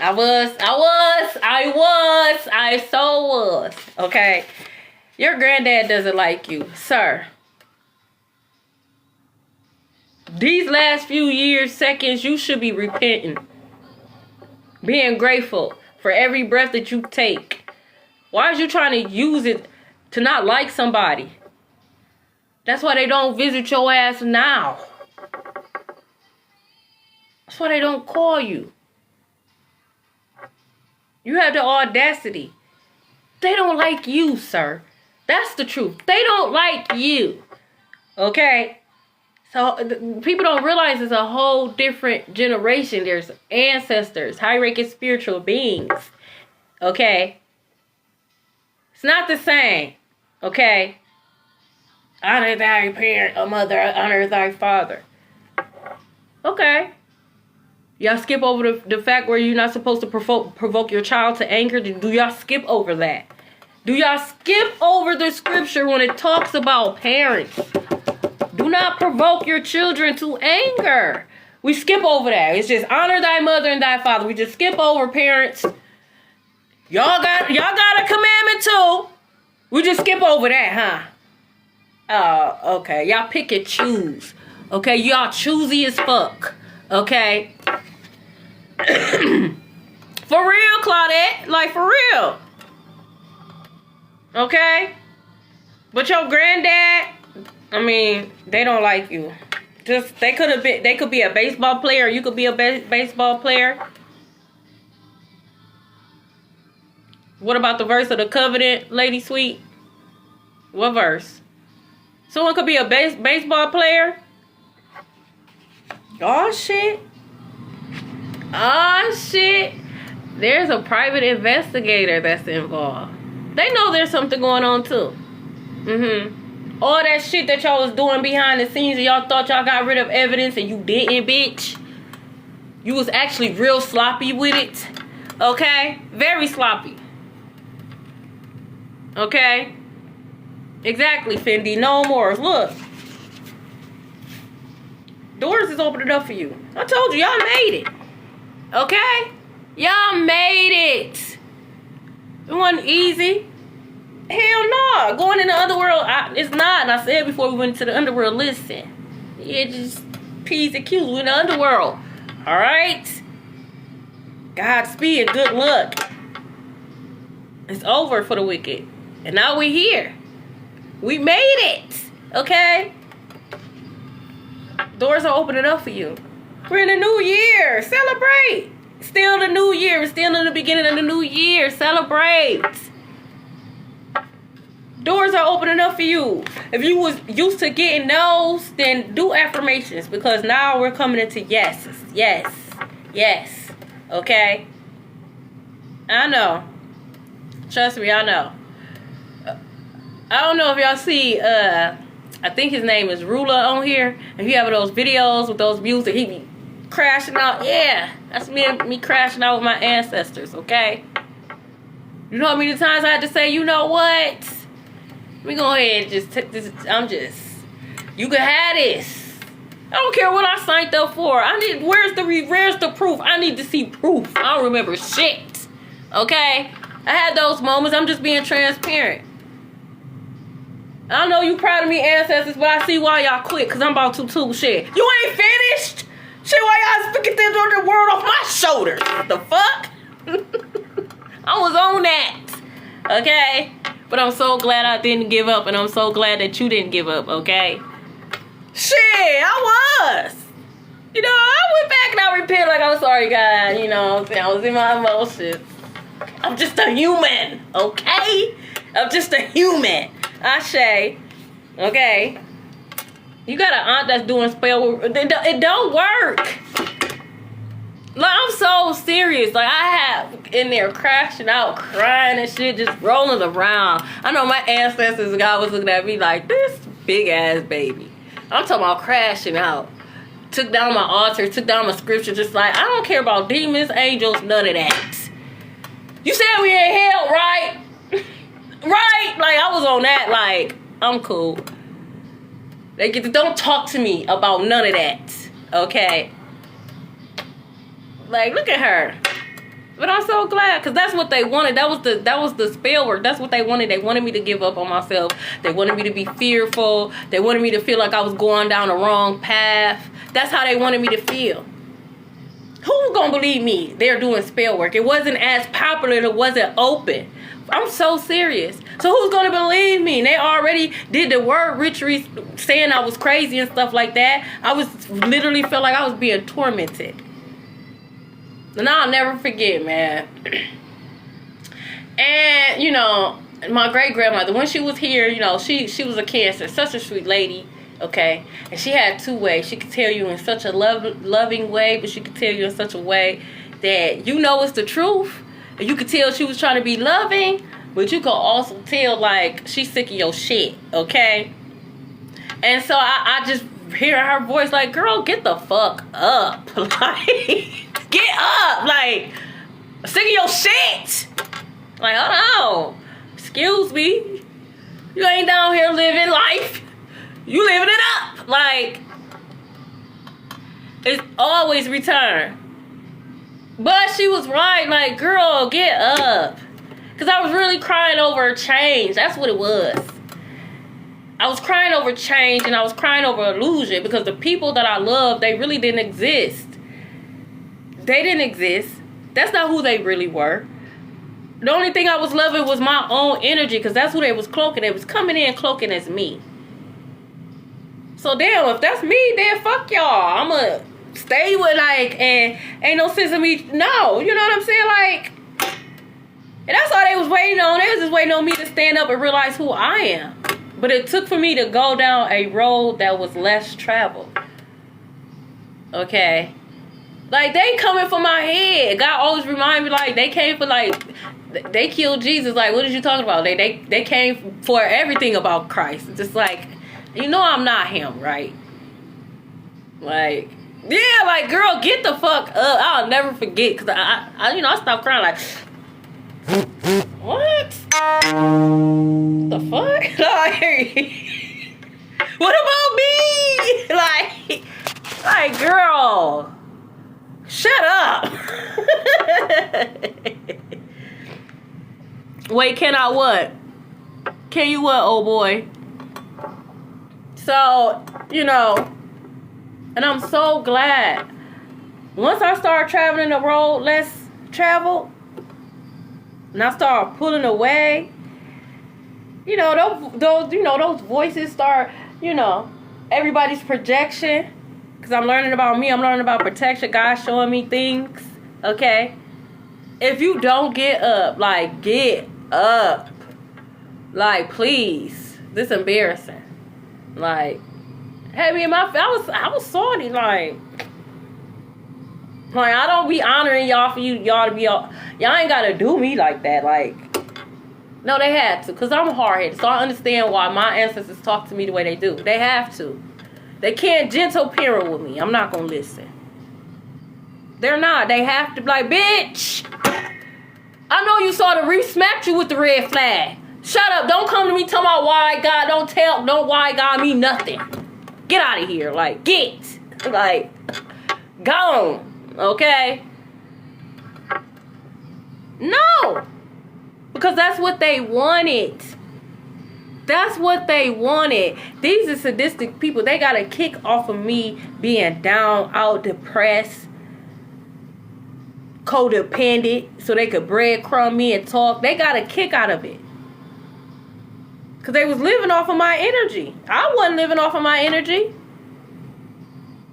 I so was. Okay? Your granddad doesn't like you. Sir. These last few years, seconds, you should be repenting. Being grateful for every breath that you take. Why is you trying to use it to not like somebody? That's why they don't visit your ass now. That's why they don't call you. You have the audacity. They don't like you, sir. That's the truth. They don't like you. Okay? So people don't realize it's a whole different generation. There's ancestors, high-ranking spiritual beings. Okay? It's not the same. Okay? Honor thy parent or mother, honor thy father. Okay. Y'all skip over the fact where you're not supposed to provoke your child to anger. Do y'all skip over that? Do y'all skip over the scripture when it talks about parents? Do not provoke your children to anger. We skip over that. It's just honor thy mother and thy father. We just skip over parents. Y'all got a commandment too. We just skip over that, huh? Oh, okay. Y'all pick and choose. Okay, y'all choosy as fuck. Okay? For real, Claudette. Like, for real. Okay? But your granddad, I mean, they don't like you. Just, they could be a baseball player. You could be a baseball player. What about the verse of the covenant, Lady Sweet? What verse? Someone could be a baseball player. Oh, shit. Oh, shit. There's a private investigator that's involved. They know there's something going on, too. All that shit that y'all was doing behind the scenes and y'all thought y'all got rid of evidence and you didn't, bitch. You was actually real sloppy with it. Okay? Very sloppy. Okay? Exactly, Fendi. No more. Look. Doors is opening up for you. I told you, y'all made it. Okay? Y'all made it. It wasn't easy. Hell no. Going in the underworld, it's not. And I said before we went to the underworld, listen. Yeah, just P's and Q's. We're in the underworld. Alright? Godspeed and good luck. It's over for the wicked. And now we're here. We made it. Okay? Doors are opening up for you. We're in a new year. Celebrate. Still the new year. We're still in the beginning of the new year. Celebrate. Doors are opening up for you. If you was used to getting no's, then do affirmations. Because now we're coming into yeses. Yes. Yes. Okay? I know. Trust me, I know. I don't know if y'all see, I think his name is Rula on here. And he have those videos with those views that he be crashing out. Yeah, that's me crashing out with my ancestors, okay? You know how many times I had to say, you know what? We go ahead and just take this. You can have this. I don't care what I signed up for. Where's the proof? I need to see proof. I don't remember shit. Okay? I had those moments. I'm just being transparent. I know you proud of me, ancestors, but I see why y'all quit, because I'm about to shit. You ain't finished? Shit, why y'all speaking things on the world off my shoulders? What the fuck? I was on that. Okay? But I'm so glad I didn't give up, and I'm so glad that you didn't give up, okay? Shit, I was. You know, I went back and I repented like, I'm sorry, God. You know, I was in my emotions. I'm just a human, okay? I'm just a human. Ashe, okay? You got an aunt that's doing spell work. It don't work. Like, I'm so serious. Like, I have in there crashing out, crying and shit, just rolling around. I know my ancestors, God was looking at me like, this big ass baby. I'm talking about crashing out. Took down my altar, took down my scripture, just like, I don't care about demons, angels, none of that. You said we in hell, right? Right? Like, I was on that, like, I'm cool. Don't talk to me about none of that, okay? Like, look at her. But I'm so glad, because that's what they wanted. That was the spell work. That's what they wanted. They wanted me to give up on myself. They wanted me to be fearful. They wanted me to feel like I was going down the wrong path. That's how they wanted me to feel. Who's gonna believe me? They're doing spell work. It wasn't as popular. It wasn't open. I'm so serious. So who's gonna believe me? They already did the word ritually saying I was crazy and stuff like that. I was literally felt like I was being tormented. And I'll never forget, man. And, you know, my great-grandmother, when she was here, you know, she was a Cancer. Such a sweet lady, okay? And she had two ways. She could tell you in such a loving way, but she could tell you in such a way that you know it's the truth. And you could tell she was trying to be loving, but you could also tell, like, she's sick of your shit, okay? And so I just hear her voice like, girl, get the fuck up. Like... Get up! Like, sick of your shit! Like, hold on. Excuse me. You ain't down here living life. You living it up. Like, it's always return. But she was right. Like, girl, get up. Because I was really crying over change. That's what it was. I was crying over change, and I was crying over illusion, because the people that I loved, they really didn't exist. They didn't exist. That's not who they really were. The only thing I was loving was my own energy, because that's who they was cloaking. They was coming in cloaking as me. So damn, if that's me, then fuck y'all. I'ma stay with, like, and ain't no sense of me. No, you know what I'm saying? Like, and that's all they was waiting on. They was just waiting on me to stand up and realize who I am. But it took for me to go down a road that was less traveled. Okay. Like, they coming for my head. God always remind me, like, they came for, like, they killed Jesus. Like, what are you talking about? They came for everything about Christ. Just like, you know I'm not him, right? Like, yeah, like, girl, get the fuck up. I'll never forget, because I you know, I stopped crying, like, what? The fuck? Like, what about me? Like, girl, shut up. Wait, can I what? Can you what, old boy? So, you know, and I'm so glad. Once I start traveling the road less traveled, and I start pulling away, you know, those voices start, you know, everybody's projection. Because I'm learning about me. I'm learning about protection. God's showing me things. Okay? If you don't get up, like, get up. Like, please. This is embarrassing. Like, had me in my... I was salty. Like, I don't be honoring y'all for y'all to be... Y'all ain't got to do me like that. Like, no, they had to. Because I'm hard-headed. So I understand why my ancestors talk to me the way they do. They have to. They can't gentle parent with me. I'm not going to listen. They're not. They have to be like, bitch, I know you saw the Reese smacked you with the red flag. Shut up. Don't come to me talking about why God. Don't why God me nothing. Get out of here. Like, get. Like, gone. Okay? No. Because that's what they wanted. That's what they wanted. These are sadistic people. They got a kick off of me being down, out, depressed, codependent, so they could breadcrumb me and talk. They got a kick out of it. Because they was living off of my energy. I wasn't living off of my energy.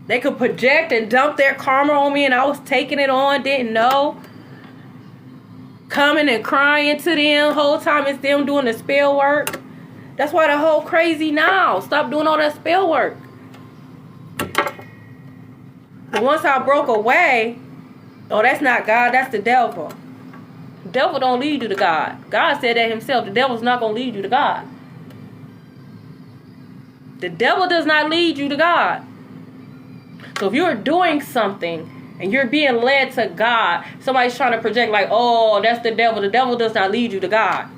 They could project and dump their karma on me and I was taking it on, didn't know. Coming and crying to them. Whole time it's them doing the spell work. That's why the whole crazy now. Stop doing all that spell work. But once I broke away, oh, that's not God, that's the devil. The devil don't lead you to God. God said that himself. The devil's not going to lead you to God. The devil does not lead you to God. So if you're doing something and you're being led to God, somebody's trying to project like, oh, that's the devil. The devil does not lead you to God.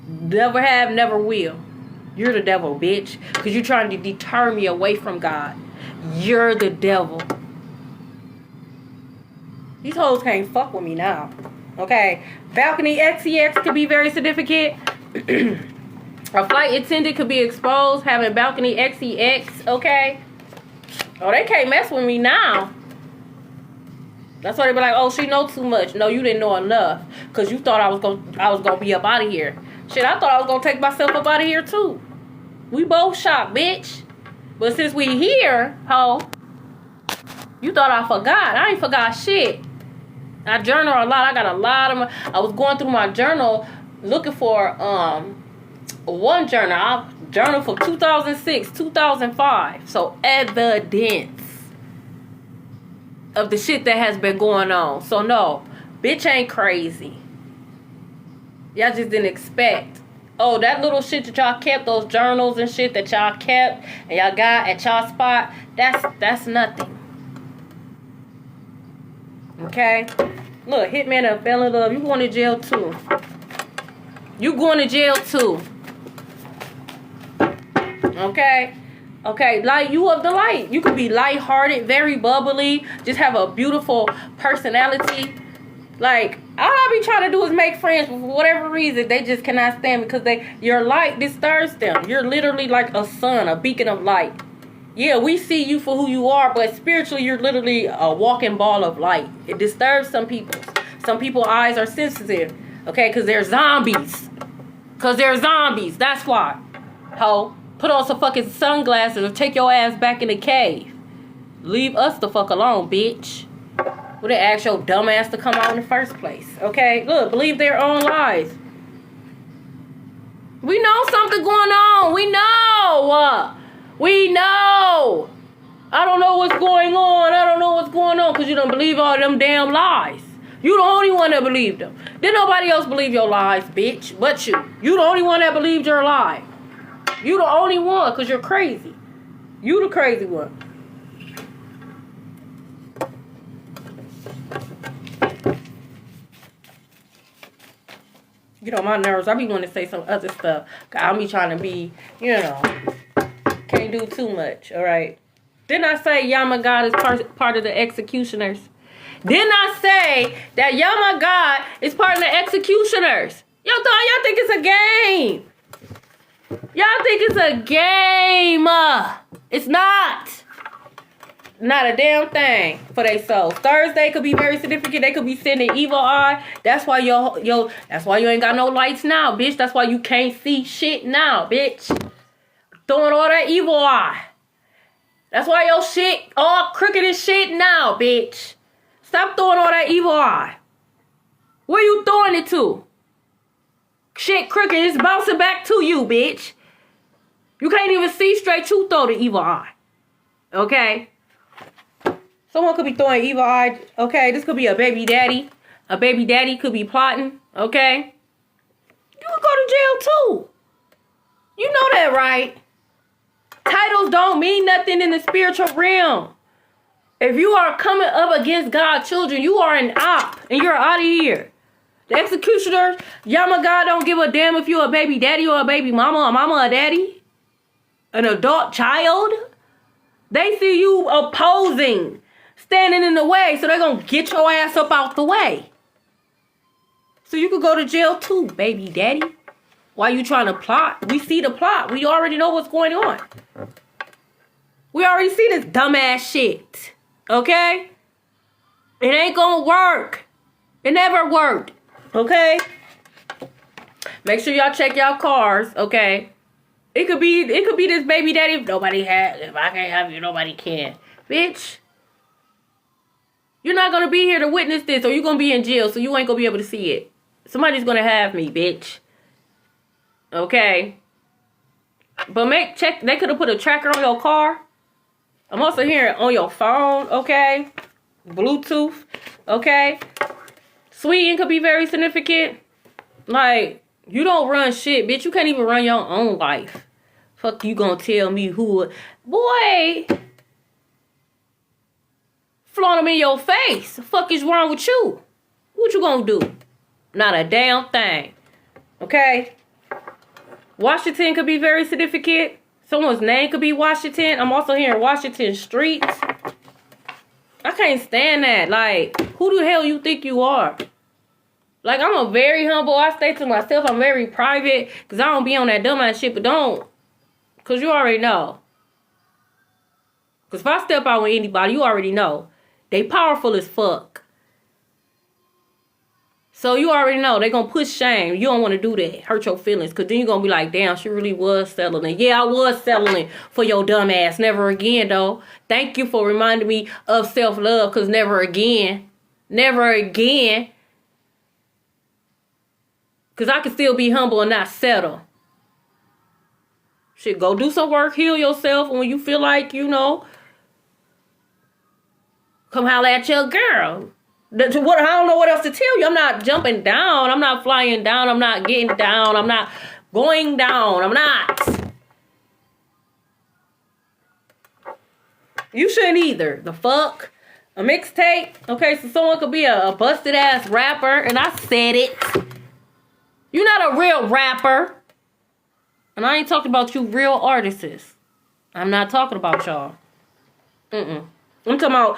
Never have, never will. You're the devil, bitch. Because you're trying to deter me away from God. You're the devil. These hoes can't fuck with me now. Okay? Balcony XEX could be very significant. A flight attendant could be exposed having balcony XEX. Okay? Oh, they can't mess with me now. That's why they be like, oh, she know too much. No, you didn't know enough. Because you thought I was gonna be up out of here. Shit, I thought I was gonna take myself up out of here too. We both shot, bitch. But since we here, ho, you thought I forgot. I ain't forgot shit. I journal a lot. I got a lot of I was going through my journal looking for one journal. I journaled from 2006, 2005. So evidence of the shit that has been going on. So no, bitch ain't crazy. Y'all just didn't expect. Oh, that little shit that y'all kept, those journals and shit that y'all kept and y'all got at y'all spot, that's nothing. Okay? Look, hitman that fell in love. You going to jail too. You going to jail too. Okay? Okay, like you of the light. You could be lighthearted, very bubbly, just have a beautiful personality. Like, all I be trying to do is make friends, but for whatever reason, they just cannot stand because your light disturbs them. You're literally like a sun, a beacon of light. Yeah, we see you for who you are, but spiritually, you're literally a walking ball of light. It disturbs some people. Some people's eyes are sensitive, okay, because they're zombies. Because they're zombies, that's why. Ho, put on some fucking sunglasses or take your ass back in the cave. Leave us the fuck alone, bitch. Well, they asked your dumb ass to come out in the first place. Okay? Look, believe their own lies. We know something going on. We know. We know. I don't know what's going on. I don't know what's going on because you don't believe all them damn lies. You the only one that believed them. Didn't nobody else believe your lies, bitch, but you. You the only one that believed your lie. You the only one because you're crazy. You the crazy one. Get on my nerves. I be wanting to say some other stuff. I be trying to be, can't do too much. All right. Didn't I say Yama-God is part of the executioners? Didn't I say that Yama-God is part of the executioners? Y'all think it's a game. Y'all think it's a game. It's not. Not a damn thing for they soul. Thursday could be very significant. They could be sending evil eye. That's why that's why you ain't got no lights now, bitch. That's why you can't see shit now, bitch. Throwing all that evil eye. That's why your shit all crooked as shit now, bitch. Stop throwing all that evil eye. Where you throwing it to? Shit crooked, it's bouncing back to you, bitch. You can't even see straight. You throw the evil eye. Okay? Someone could be throwing evil eye. Okay, this could be a baby daddy. A baby daddy could be plotting. Okay? You could go to jail too. You know that, right? Titles don't mean nothing in the spiritual realm. If you are coming up against God's children, you are an op, and you're out of here. The executioners, Yamaga don't give a damn if you're a baby daddy or a baby mama, or mama or daddy, an adult child. They see you opposing, standing in the way, so they're going to get your ass up out the way. So you could go to jail too, baby daddy. Why you trying to plot? We see the plot. We already know what's going on. We already see this dumbass shit. Okay? It ain't gonna work. It never worked. Okay? Make sure y'all check y'all cars, okay? It could be this baby daddy. If I can't have you, nobody can. Bitch. You're not gonna be here to witness this, or you're gonna be in jail, so you ain't gonna be able to see it. Somebody's gonna have me, bitch. Okay? But they could have put a tracker on your car. I'm also hearing on your phone, okay? Bluetooth, okay? Sweden could be very significant. Like, you don't run shit, bitch. You can't even run your own life. Fuck you gonna tell me who? Boy! Flaunt them in your face. The fuck is wrong with you? What you gonna do? Not a damn thing. Okay? Washington could be very significant. Someone's name could be Washington. I'm also hearing Washington streets. I can't stand that. Like, who the hell you think you are? Like, I'm a very humble. I stay to myself. I'm very private. Because I don't be on that dumbass shit. But don't. Because you already know. Because if I step out with anybody, you already know. They powerful as fuck. So you already know they're going to push shame. You don't want to do that. Hurt your feelings. Because then you're going to be like, damn, she really was settling. Yeah, I was settling for your dumb ass. Never again, though. Thank you for reminding me of self-love. Because never again. Never again. Because I can still be humble and not settle. Shit, go do some work. Heal yourself. And when you feel like, you know, come holler at your girl. I don't know what else to tell you. I'm not jumping down. I'm not flying down. I'm not getting down. I'm not going down. I'm not. You shouldn't either. The fuck? A mixtape? Okay, so someone could be a busted ass rapper. And I said it. You're not a real rapper. And I ain't talking about you real artists. I'm not talking about y'all. I'm talking about...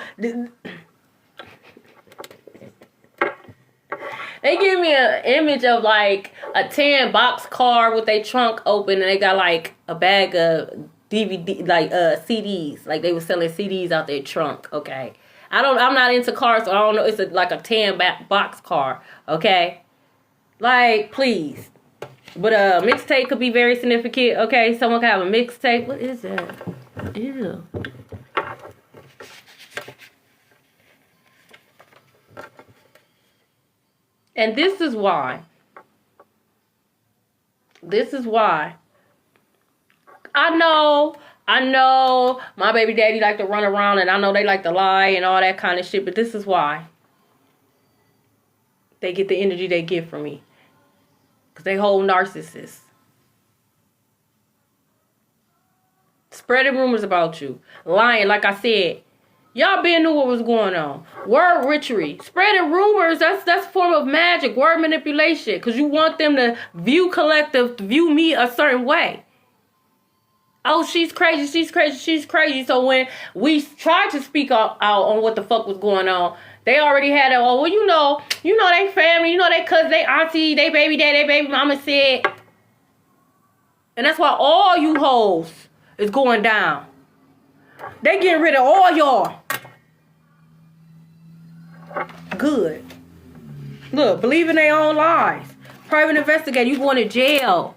They give me an image of like a 10 box car with their trunk open and they got like a bag of DVD, like CDs. Like they were selling CDs out their trunk, okay? I'm not into cars, so I don't know. It's like a 10 box car, okay? Like, please. But a mixtape could be very significant, okay? Someone could have a mixtape. What is that? Ew. And this is why. This is why. I know my baby daddy like to run around and I know they like to lie and all that kind of shit, but this is why. They get the energy they get from me. Because they whole narcissists. Spreading rumors about you. Lying, like I said. Y'all been knew what was going on. Word witchery. Spreading rumors, that's a form of magic. Word manipulation. Because you want them to view me a certain way. Oh, she's crazy, she's crazy, she's crazy. So when we tried to speak out on what the fuck was going on, they already had it. Oh, well, you know they family, you know they cousin, they auntie, they baby daddy, they baby mama said. And that's why all you hoes is going down. They getting rid of all y'all. Good. Look, believe in their own lies. Private investigator, you going to jail.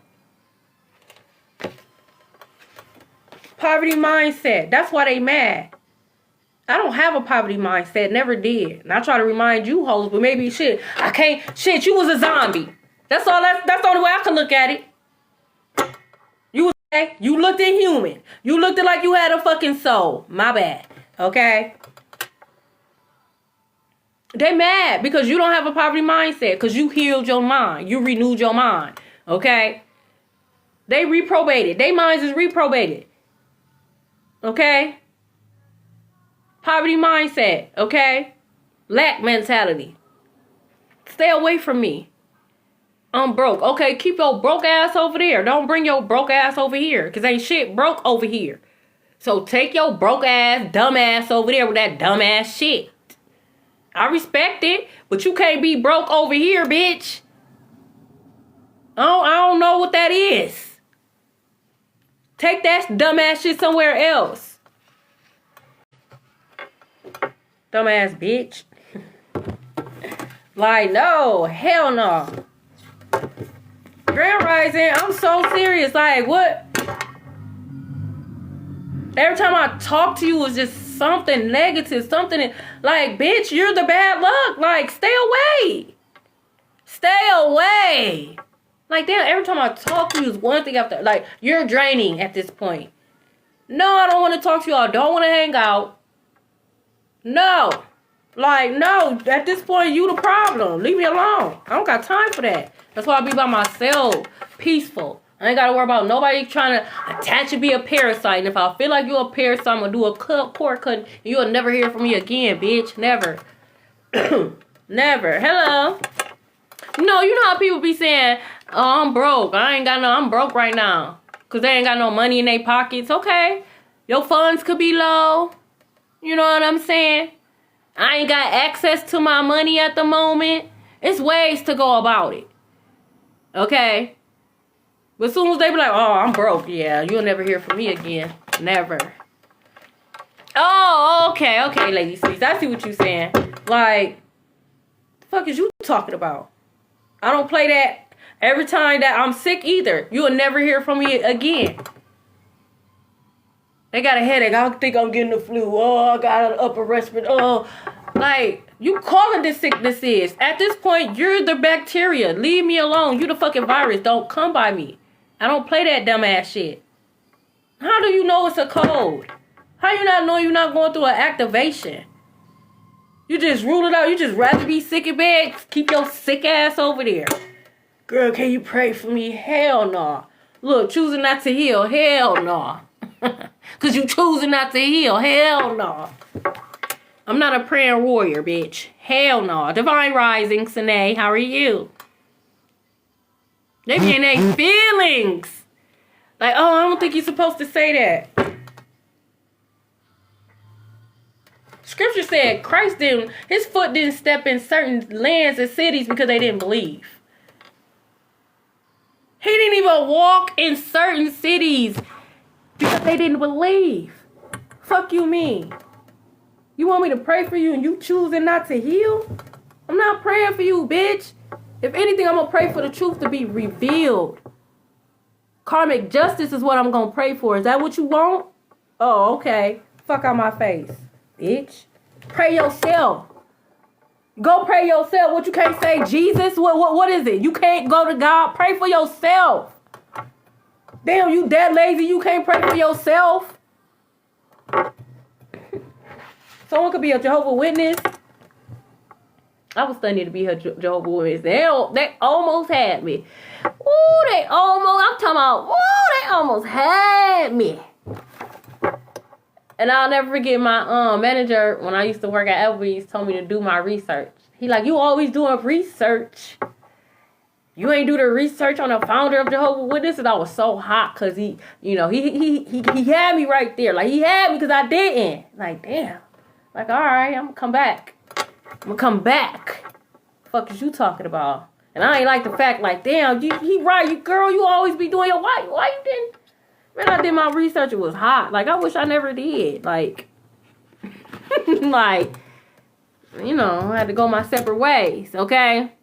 Poverty mindset. That's why they mad. I don't have a poverty mindset. Never did. And I try to remind you hoes, but maybe shit. I can't. Shit, you was a zombie. That's all. That's the only way I can look at it. You looked inhuman. You looked like you had a fucking soul. My bad. Okay? They mad because you don't have a poverty mindset. Because you healed your mind. You renewed your mind. Okay? They reprobated. Their minds is reprobated. Okay? Poverty mindset, okay? Lack mentality. Stay away from me. I'm broke. Okay, keep your broke ass over there. Don't bring your broke ass over here. Because ain't shit broke over here. So take your broke ass, dumb ass over there with that dumb ass shit. I respect it. But you can't be broke over here, bitch. I don't know what that is. Take that dumbass shit somewhere else. Dumbass bitch. Like, no. Hell no. Grand Rising, I'm so serious. Like, what? Every time I talk to you, it's just something negative. Something like, bitch, you're the bad luck. Like, stay away. Stay away. Like, damn, every time I talk to you, it's one thing after. Like, you're draining at this point. No, I don't want to talk to you. I don't want to hang out. No. Like, no. At this point, you the problem. Leave me alone. I don't got time for that. That's why I be by myself. Peaceful. I ain't got to worry about nobody trying to attach and be a parasite. And if I feel like you're a parasite, I'm going to do a cord cut. You'll never hear from me again, bitch. Never. Never. Hello. No, you know how people be saying, oh, I'm broke. I'm broke right now. Because they ain't got no money in their pockets. Okay. Your funds could be low. You know what I'm saying? I ain't got access to my money at the moment. It's ways to go about it. Okay? But as soon as they be like, oh, I'm broke. Yeah, you'll never hear from me again. Never. Oh, okay. Okay, ladies, please. I see what you're saying. Like, the fuck is you talking about? I don't play that every time that I'm sick either. You'll never hear from me again. They got a headache. I think I'm getting the flu. Oh, I got an upper respiratory. Oh, like, you calling this sickness is. At this point, you're the bacteria. Leave me alone. You the fucking virus. Don't come by me. I don't play that dumbass shit. How do you know it's a cold? How you not know you're not going through an activation? You just rule it out. You just rather be sick in bed. Keep your sick ass over there. Girl, can you pray for me? Hell no. Look, choosing not to heal. Hell no. Because you choosing not to heal. Hell no. I'm not a praying warrior, bitch. Hell no. Divine Rising, Sine, how are you? They be in their feelings. Like, oh, I don't think you're supposed to say that. Scripture said his foot didn't step in certain lands and cities because they didn't believe. He didn't even walk in certain cities because they didn't believe. Fuck you mean? You want me to pray for you and you choosing not to heal? I'm not praying for you, bitch. If anything, I'm going to pray for the truth to be revealed. Karmic justice is what I'm going to pray for. Is that what you want? Oh, okay. Fuck out my face, bitch. Pray yourself. Go pray yourself. What you can't say, Jesus? What is it? You can't go to God. Pray for yourself. Damn, you that lazy you can't pray for yourself? Someone could be a Jehovah's Witness. I was studying to be a Jehovah's Witness. They almost had me. Ooh, I'm talking about, ooh, they almost had me. And I'll never forget my manager, when I used to work at Applebee's, told me to do my research. He like, you always doing research. You ain't do the research on the founder of Jehovah's Witnesses. And I was so hot because he had me right there. Like, he had me because I didn't. Like, damn. Like, all right, I'm going to come back. I'm going to come back. Fuck is you talking about? And I ain't like the fact, like, damn, he right. You girl, you always be doing your wife. Why you didn't? Man, I did my research. It was hot. Like, I wish I never did. Like, like, you know, I had to go my separate ways, okay?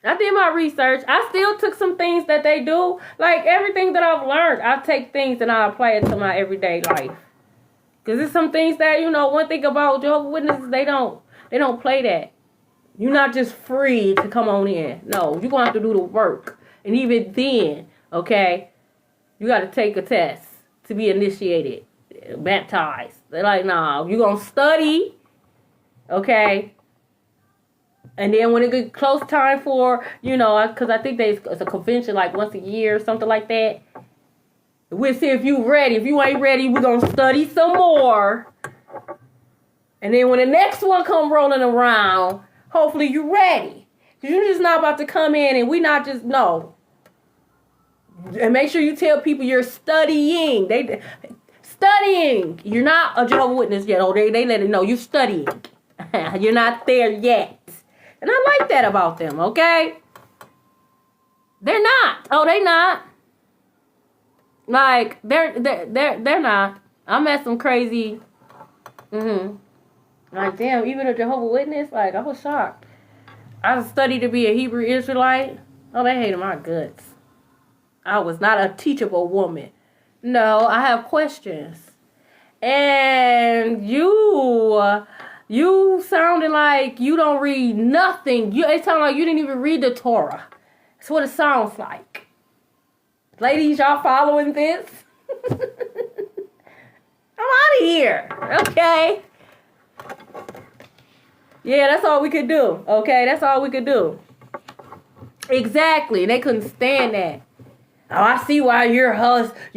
I did my research. I still took some things that they do. Like, everything that I've learned, I take things and I apply it to my everyday life. Because there's some things that, you know, one thing about Jehovah's Witnesses, they don't play that. You're not just free to come on in. No, you're going to have to do the work. And even then, okay, you got to take a test to be initiated, baptized. They're like, nah, you're going to study, okay? And then when it gets close time for, you know, because I think it's a convention like once a year or something like that. We'll see if you ready. If you ain't ready, we're going to study some more. And then when the next one come rolling around, hopefully you ready. Because you're just not about to come in and we not just, no. And make sure you tell people you're studying. Studying. You're not a Jehovah's Witness yet. Oh, they let it know you're studying. You're not there yet. And I like that about them, okay? They're not. Oh, they not. Like, they're not. I met some crazy, like, damn, even a Jehovah's Witness, like, I was shocked. I studied to be a Hebrew Israelite. Oh, they hated my guts. I was not a teachable woman. No, I have questions. And you sounded like you don't read nothing. It sounded like you didn't even read the Torah. That's what it sounds like. Ladies, y'all following this? I'm out of here. Okay. Yeah, that's all we could do. Okay, that's all we could do. Exactly. They couldn't stand that. Oh, I see why you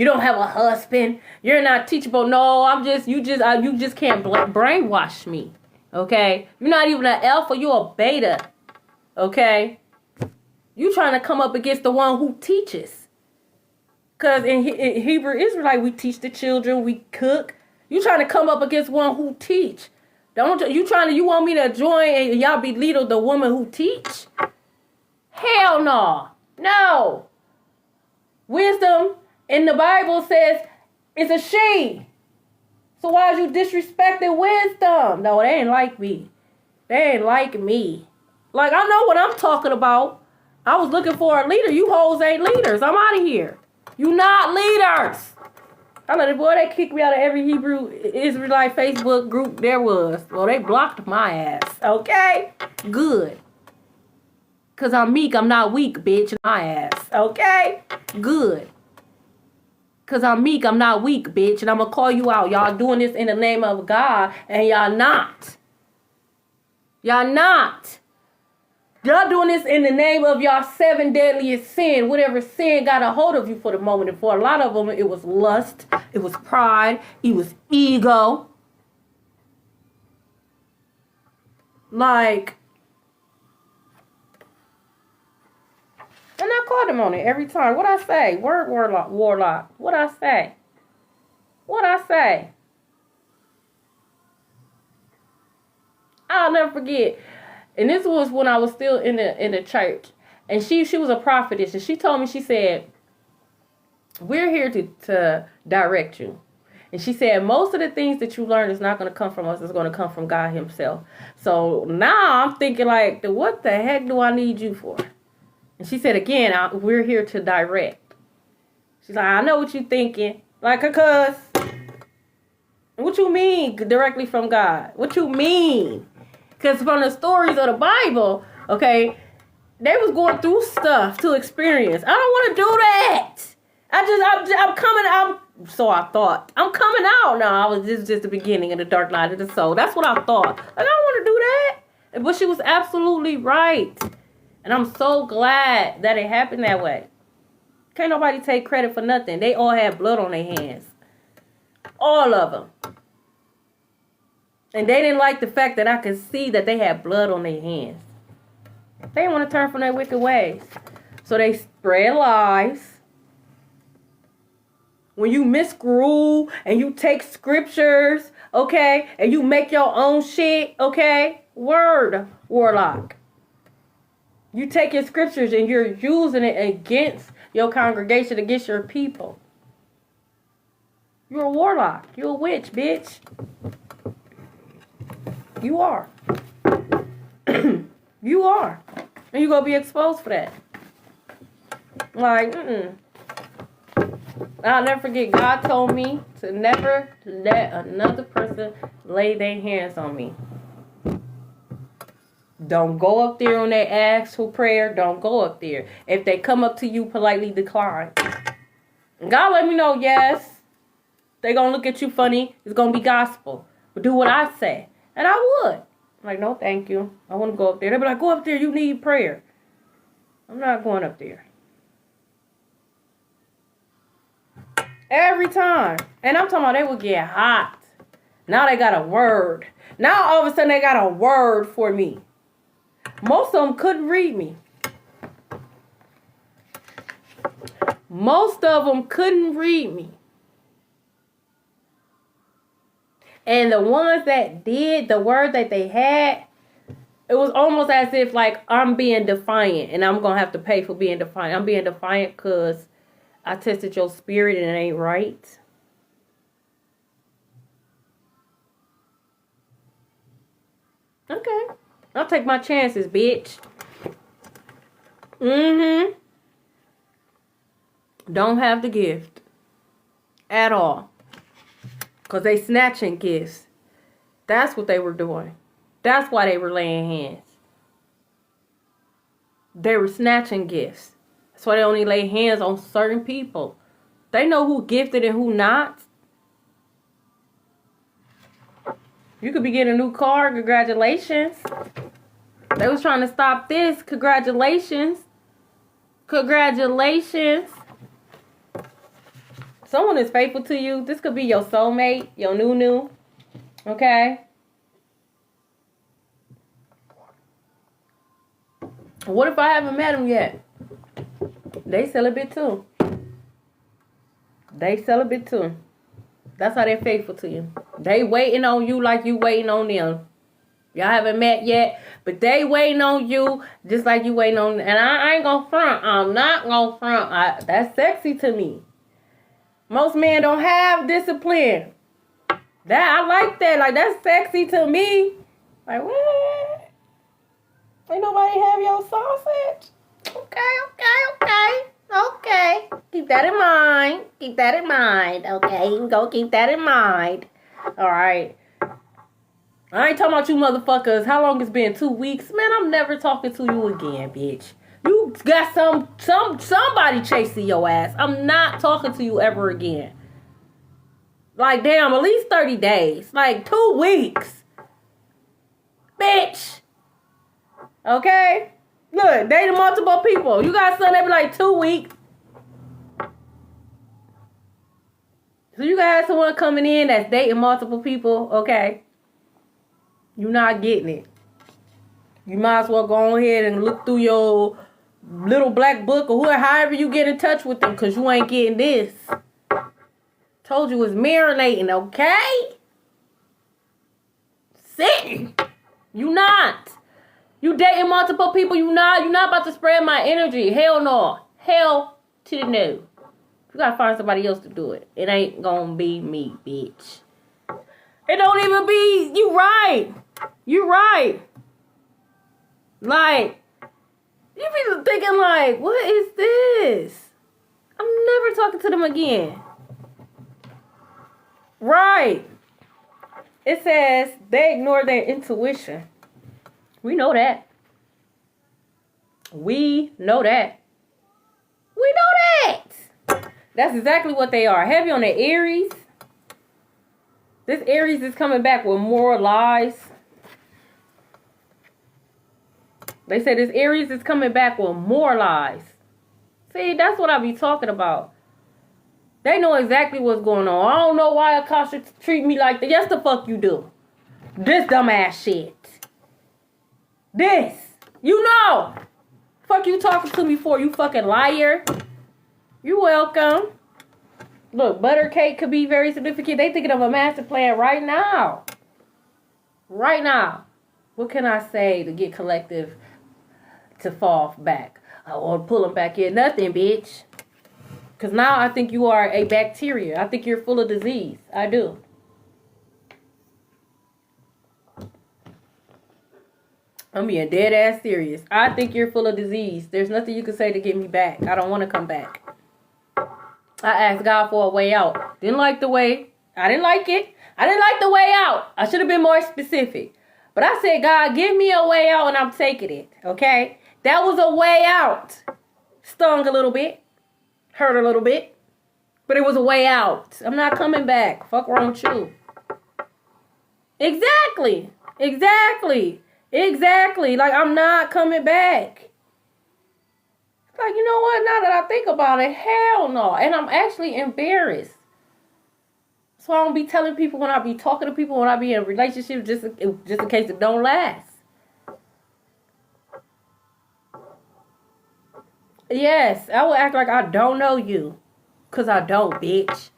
don't have a husband. You're not teachable. No, you just can't brainwash me. Okay? You're not even an alpha, you're a beta. Okay? You trying to come up against the one who teaches. Because in Hebrew Israelite, we teach the children, we cook. You trying to come up against one who teach. You want me to join and y'all be leader the woman who teach? Hell no. No. Wisdom in the Bible says it's a she. So why is you disrespecting wisdom? No, they ain't like me. They ain't like me. Like, I know what I'm talking about. I was looking for a leader. You hoes ain't leaders. I'm out of here. You not leaders. I know the boy, they kicked me out of every Hebrew Israelite Facebook group there was. Well, they blocked my ass. Okay? Good. Because I'm meek, I'm not weak, bitch. My ass. Okay? Good. Because I'm meek, I'm not weak, bitch. And I'm going to call you out. Y'all doing this in the name of God, and y'all not. Y'all not. Y'all doing this in the name of y'all 7 deadliest sin. Whatever sin got a hold of you for the moment. And for a lot of them, it was lust. It was pride. It was ego. Like, and I caught him on it every time. What I say? Word warlock. What I say? What I say? I'll never forget. And this was when I was still in the church. And she was a prophetess. And she told me, she said, we're here to direct you. And she said, most of the things that you learn is not going to come from us. It's going to come from God himself. So now I'm thinking like, what the heck do I need you for? And she said, again, we're here to direct. She's like, I know what you're thinking. Like, cuz, what you mean directly from God? What you mean? Because from the stories of the Bible, okay, they was going through stuff to experience. I don't want to do that. I'm coming out. So I thought. I'm coming out now. This is just the beginning of the dark night of the soul. That's what I thought. Like, I don't want to do that. But she was absolutely right. And I'm so glad that it happened that way. Can't nobody take credit for nothing. They all had blood on their hands. All of them. And they didn't like the fact that I could see that they had blood on their hands. They didn't want to turn from their wicked ways. So they spread lies. When you misgrew and you take scriptures, okay, and you make your own shit, okay, word, warlock. You take your scriptures and you're using it against your congregation, against your people. You're a warlock. You're a witch, bitch. You are. You are. And you're going to be exposed for that. Like, I'll never forget, God told me to never let another person lay their hands on me. Don't go up there on their ask for prayer. Don't go up there. If they come up to you, politely decline. And God let me know, yes, they're going to look at you funny. It's going to be gospel. But do what I say. And I would. I'm like, no, thank you. I want to go up there. They'll be like, go up there. You need prayer. I'm not going up there. Every time. And I'm talking about they would get hot. Now they got a word. Now all of a sudden they got a word for me. Most of them couldn't read me. Most of them couldn't read me. And the ones that did, the word that they had, it was almost as if like I'm being defiant and I'm going to have to pay for being defiant. I'm being defiant because I tested your spirit and it ain't right. Okay. I'll take my chances, bitch. Don't have the gift. At all. Because they snatching gifts. That's what they were doing. That's why they were laying hands. They were snatching gifts. That's why they only lay hands on certain people. They know who gifted and who not. You could be getting a new car. Congratulations. They was trying to stop this. Congratulations. Congratulations. Someone is faithful to you. This could be your soulmate, your new. Okay? What if I haven't met him yet? They celibate too. They celibate too. That's how they're faithful to you. They waiting on you like you waiting on them. Y'all haven't met yet, but they waiting on you just like you waiting on them. And I ain't gonna front. I'm not gonna front. That's sexy to me. Most men don't have discipline. I like that. Like, that's sexy to me. Like, what? Ain't nobody have your sausage? Okay. Keep that in mind. Okay, you can go keep that in mind. All right. I ain't talking about you motherfuckers. How long it's been? 2 weeks? Man, I'm never talking to you again, bitch. You got somebody chasing your ass. I'm not talking to you ever again. Like, damn, at least 30 days. Like, 2 weeks. Bitch. Okay? Look, dating multiple people. You got something that be like 2 weeks. So you got someone coming in that's dating multiple people, okay? You're not getting it. You might as well go ahead and look through your little black book or however you get in touch with them, because you ain't getting this. Told you it's marinating, okay? Sitting. You not. You dating multiple people, you not. You're not about to spread my energy. Hell no. Hell to the no. You gotta find somebody else to do it. It ain't gonna be me, bitch. It don't even be. You right. You right. Like, you be thinking like, what is this? I'm never talking to them again. Right. It says they ignore their intuition. We know that. We know that. We know that. That's exactly what they are. Heavy on the Aries. This Aries is coming back with more lies. They say this Aries is coming back with more lies. See, that's what I be talking about. They know exactly what's going on. I don't know why Akasha treat me like that. Yes, the fuck you do. This dumbass shit. This. You know. Fuck you talking to me for, you fucking liar. You welcome. Look, butter cake could be very significant. They thinking of a master plan right now. Right now. What can I say to get collective to fall back? I want to pull them back in. Nothing, bitch. Because now I think you are a bacteria. I think you're full of disease. I do. I'm being dead ass serious. I think you're full of disease. There's nothing you can say to get me back. I don't want to come back. I asked God for a way out. Didn't like the way. I didn't like it. I didn't like the way out. I should have been more specific. But I said, God, give me a way out and I'm taking it. Okay? That was a way out. Stung a little bit. Hurt a little bit. But it was a way out. I'm not coming back. Fuck wrong with you. Exactly. Like, I'm not coming back. Like, you know what? Now that I think about it, hell no. And I'm actually embarrassed. So I don't be telling people when I be talking to people when I be in a relationship just in case it don't last. Yes, I will act like I don't know you. Because I don't, bitch.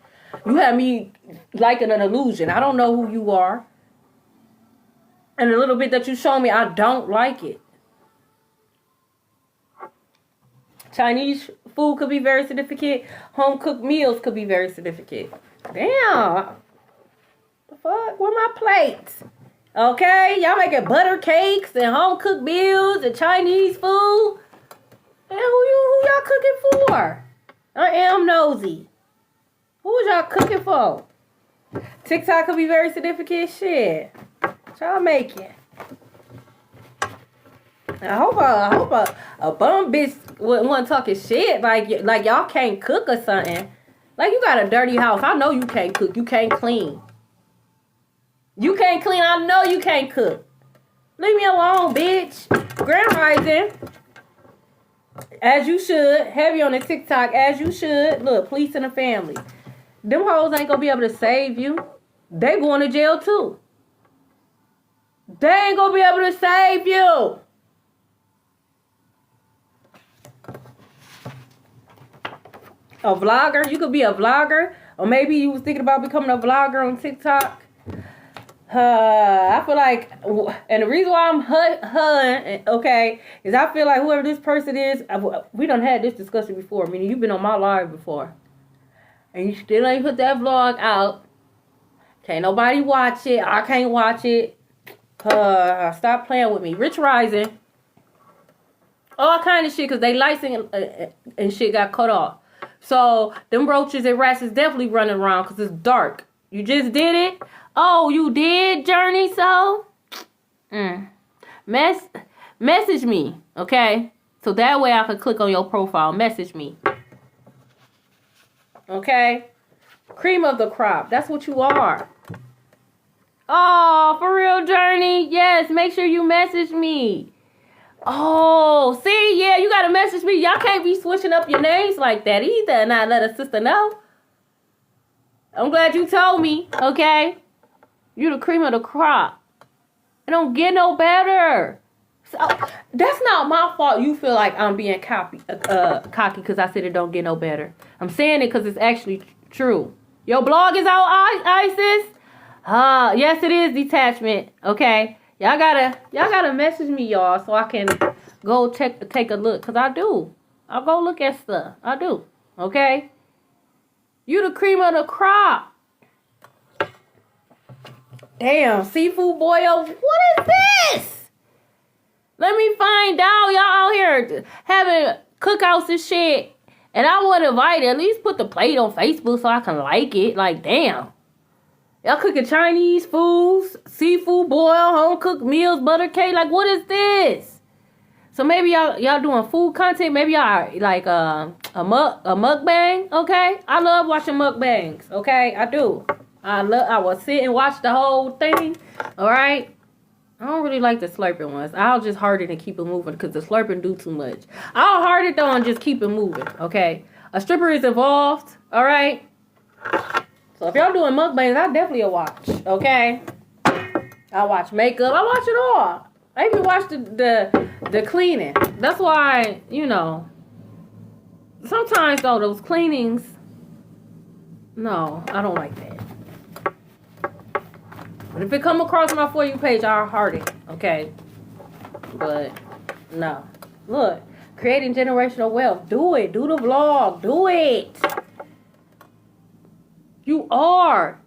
You have me liking an illusion. I don't know who you are. And a little bit that you show me, I don't like it. Chinese food could be very significant. Home cooked meals could be very significant. Damn. The fuck? Where my plates? Okay? Y'all making butter cakes and home cooked meals and Chinese food. And who y'all cooking for? I am nosy. Who was y'all cooking for? TikTok could be very significant. Shit. What y'all making? I hope a bum bitch wasn't talking shit like y'all can't cook or something. Like you got a dirty house. I know you can't cook. You can't clean. You can't clean. I know you can't cook. Leave me alone, bitch. Grand rising. As you should. Heavy on the TikTok. As you should. Look, police and the family. Them hoes ain't gonna be able to save you. They going to jail too. They ain't gonna be able to save you. A vlogger. You could be a vlogger. Or maybe you was thinking about becoming a vlogger on TikTok. I feel like, and the reason why I'm okay, is I feel like whoever this person is, we done had this discussion before. Meaning you've been on my live before. And you still ain't put that vlog out. Can't nobody watch it. I can't watch it. Stop playing with me. Rich Rising. All kind of shit, because they license and shit got cut off. So, them roaches and rats is definitely running around because it's dark. You just did it? Oh, you did, Journey, so? Message me, okay? So that way I can click on your profile. Message me. Okay? Cream of the crop. That's what you are. Oh, for real, Journey? Yes, make sure you message me. Oh, see, yeah, you gotta message me. Y'all can't be switching up your names like that either and not let a sister know. I'm glad you told me, okay? You the cream of the crop. It don't get no better. So, that's not my fault you feel like I'm being cocky because I said it don't get no better. I'm saying it because it's actually true. Your blog is out, Isis? Yes, it is, Detachment, okay? Y'all gotta message me, y'all, so I can go take a look. Because I do. I'll go look at stuff. I do. Okay? You the cream of the crop. Damn, seafood boil. What is this? Let me find out. Y'all out here having cookouts and shit. And I would invite at least put the plate on Facebook so I can like it. Like, damn. Y'all cooking Chinese foods, seafood boil, home cooked meals, butter cake. Like, what is this? So maybe y'all doing food content. Maybe y'all like a mukbang. Okay, I love watching mukbangs. Okay, I do. I will sit and watch the whole thing. All right. I don't really like the slurping ones. I'll just heart it and keep it moving because the slurping do too much. I'll heart it though and just keep it moving. Okay. A stripper is involved. All right. So if y'all doing mukbangs, I definitely will watch, okay? I watch makeup. I watch it all. I even watch the cleaning. That's why, you know, sometimes though those cleanings, no, I don't like that. But if it come across my For You page, I'll heart it, okay? But no. Look, creating generational wealth. Do it. Do the vlog. Do it. You are.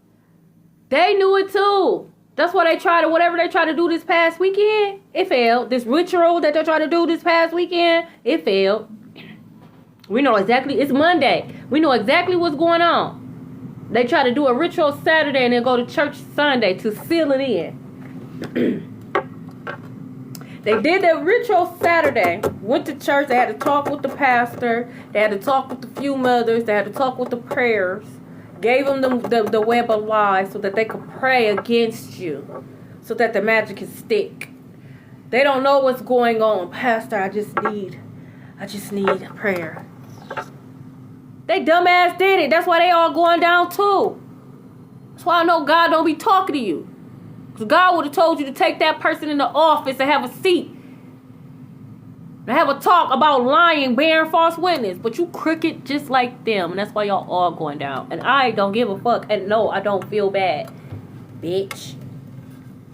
They knew it too. That's why whatever they tried to do this past weekend, it failed. This ritual that they tried to do this past weekend, it failed. We know exactly, it's Monday. We know exactly what's going on. They try to do a ritual Saturday and then go to church Sunday to seal it in. They did their ritual Saturday, went to church, they had to talk with the pastor, they had to talk with the few mothers, they had to talk with the prayers. Gave them the web of lies so that they could pray against you. So that the magic can stick. They don't know what's going on. Pastor, I just need a prayer. They dumbass did it. That's why they all going down too. That's why I know God don't be talking to you. Because God would have told you to take that person in the office and have a seat. And have a talk about lying, bearing false witness. But you crooked just like them. And that's why y'all all going down. And I don't give a fuck. And no, I don't feel bad. Bitch.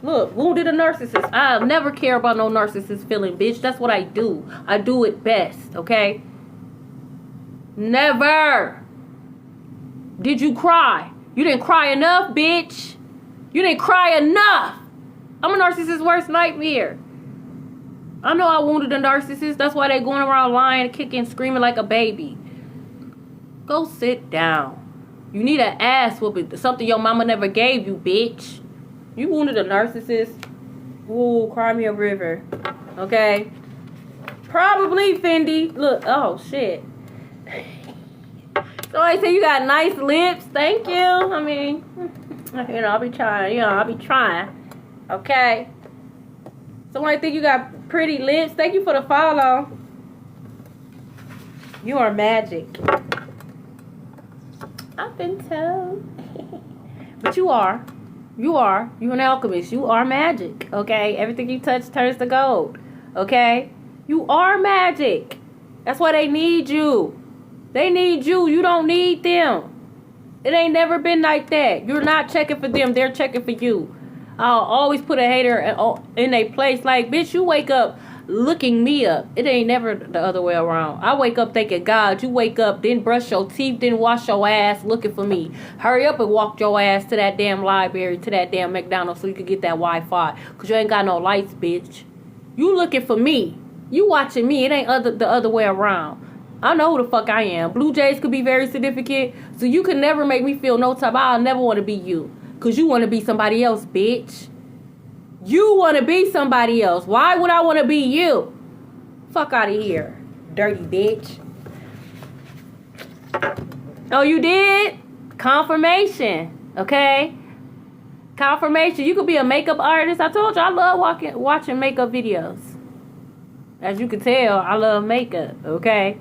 Look, wounded a narcissist. I'll never care about no narcissist feeling, bitch. That's what I do. I do it best, okay? Never. Did you cry? You didn't cry enough, bitch. You didn't cry enough. I'm a narcissist's worst nightmare. I know I wounded a narcissist. That's why they going around lying, kicking, screaming like a baby. Go sit down. You need an ass whooping. Something your mama never gave you, bitch. You wounded a narcissist. Ooh, cry me a river. Okay? Probably, Fendi. Look, oh, shit. Somebody say you got nice lips. Thank you. I mean, you know, I'll be trying. Okay? Somebody think you got pretty lips. Thank you for the follow. You are magic. I've been told. But you are. You are. You're an alchemist. You are magic. Okay? Everything you touch turns to gold. Okay? You are magic. That's why they need you. They need you. You don't need them. It ain't never been like that. You're not checking for them. They're checking for you. I'll always put a hater in a place like, bitch, you wake up looking me up. It ain't never the other way around. I wake up thinking, God, you wake up, didn't brush your teeth, didn't wash your ass looking for me. Hurry up and walk your ass to that damn library, to that damn McDonald's so you can get that Wi-Fi. Because you ain't got no lights, bitch. You looking for me. You watching me. It ain't the other way around. I know who the fuck I am. Blue Jays could be very significant. So you can never make me feel no type. I'll never want to be you. Because you want to be somebody else, bitch. You want to be somebody else. Why would I want to be you? Fuck out of here. Dirty bitch. Oh, you did? Confirmation. Okay? Confirmation. You could be a makeup artist. I told you I love watching makeup videos. As you can tell, I love makeup. Okay?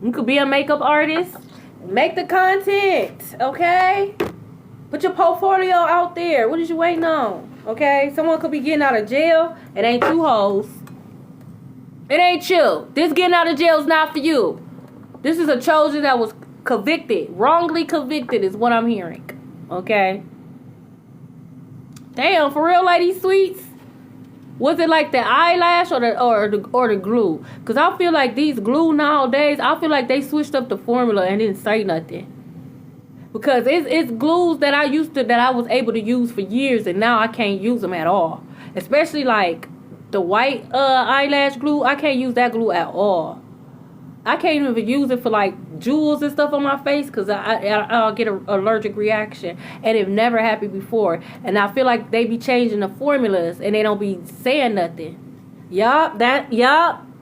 You could be a makeup artist. Make the content. Okay? Put your portfolio out there. What is you waiting on? Okay? Someone could be getting out of jail. It ain't you hoes. It ain't you. This getting out of jail is not for you. This is a chosen that was convicted. Wrongly convicted is what I'm hearing. Okay? Damn, for real, Lady Sweets? Was it like the eyelash or the glue? Because I feel like these glue nowadays, I feel like they switched up the formula and didn't say nothing. Because it's glues that I was able to use for years and now I can't use them at all. Especially like the white eyelash glue. I can't use that glue at all. I can't even use it for like jewels and stuff on my face because I'll get an allergic reaction. And it never happened before. And I feel like they be changing the formulas and they don't be saying nothing. Yup.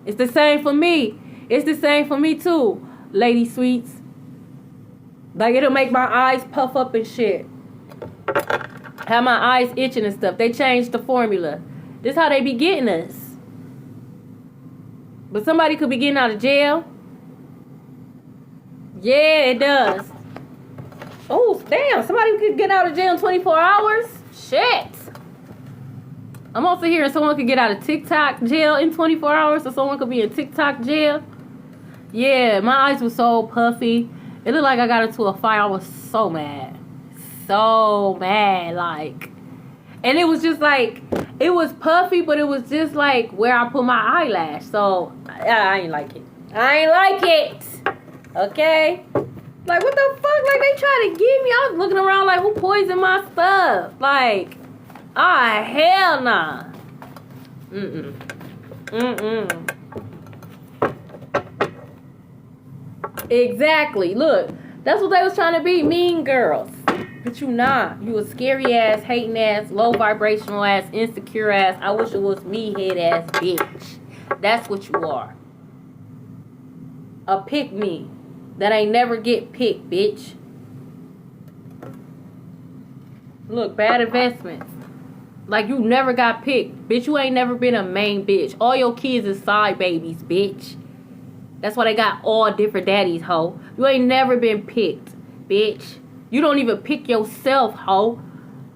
It's the same for me. It's the same for me too, Lady Sweets. Like it'll make my eyes puff up and shit. Have my eyes itching and stuff. They changed the formula. This is how they be getting us. But somebody could be getting out of jail. Yeah, it does. Oh, damn. Somebody could get out of jail in 24 hours? Shit. I'm also hearing someone could get out of TikTok jail in 24 hours. So someone could be in TikTok jail. Yeah, my eyes were so puffy. It looked like I got into a fight. I was so mad. So mad. Like. And it was just like. It was puffy, but it was just like where I put my eyelash. So, I ain't like it. I ain't like it. Okay? Like, what the fuck? Like, they trying to get me. I was looking around like, who poisoned my stuff? Like, hell nah. Exactly. Look, that's what they was trying to be. Mean girls. But you not. You a scary ass, hating ass, low vibrational ass, insecure ass, I wish it was me head ass bitch. That's what you are. A pick me that ain't never get picked, bitch. Look, bad investments. Like you never got picked. Bitch, you ain't never been a main bitch. All your kids is side babies, bitch. That's why they got all different daddies, ho. You ain't never been picked, bitch. You don't even pick yourself, ho.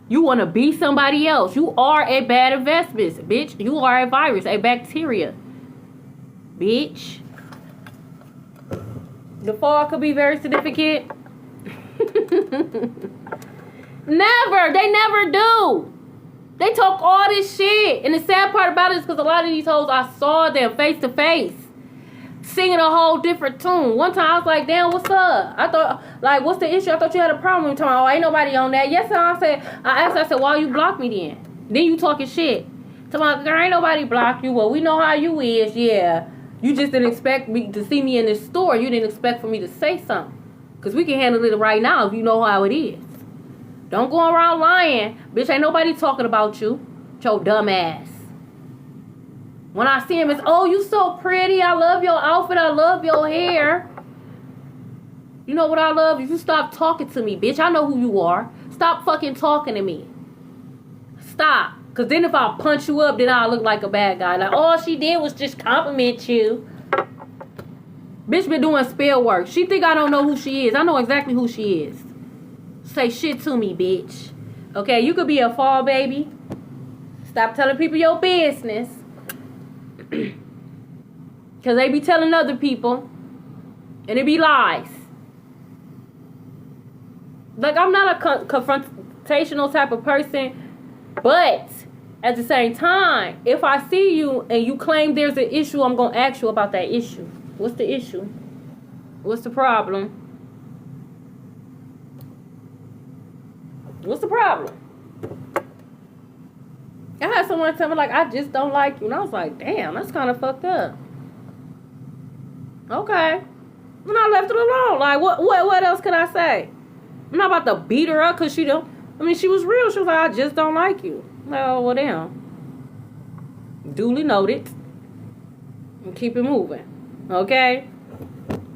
You want to be somebody else. You are a bad investment, bitch. You are a virus, a bacteria, bitch. The fall could be very significant. Never. They never do. They talk all this shit. And the sad part about it is because a lot of these hoes, I saw them face to face singing a whole different tune. One time I was like, damn, what's up? I thought, like, what's the issue? I thought you had a problem. Talking about, oh, ain't nobody on that. Yes, I asked, I said, why you block me then? Then you talking shit. Talking about, girl, ain't nobody block you. Well, we know how you is, yeah. You just didn't expect me to see me in this store. You didn't expect for me to say something. Because we can handle it right now if you know how it is. Don't go around lying. Bitch, ain't nobody talking about you. Your dumb ass. When I see him, it's, oh, you so pretty. I love your outfit. I love your hair. You know what I love? If you stop talking to me, bitch, I know who you are. Stop fucking talking to me. Stop. Because then if I punch you up, then I'll look like a bad guy. Like, all she did was just compliment you. Bitch been doing spell work. She think I don't know who she is. I know exactly who she is. Say shit to me, bitch. Okay, you could be a fall baby. Stop telling people your business. Because they be telling other people. And it be lies. Like, I'm not a confrontational type of person. But at the same time, if I see you and you claim there's an issue, I'm going to ask you about that issue. What's the issue? What's the problem? What's the problem? I had someone tell me, like, I just don't like you. And I was like, damn, that's kind of fucked up. Okay. And I left it alone. Like, what else can I say? I'm not about to beat her up because she don't. I mean, she was real. She was like, I just don't like you. Well, damn. Duly noted. And keep it moving. Okay?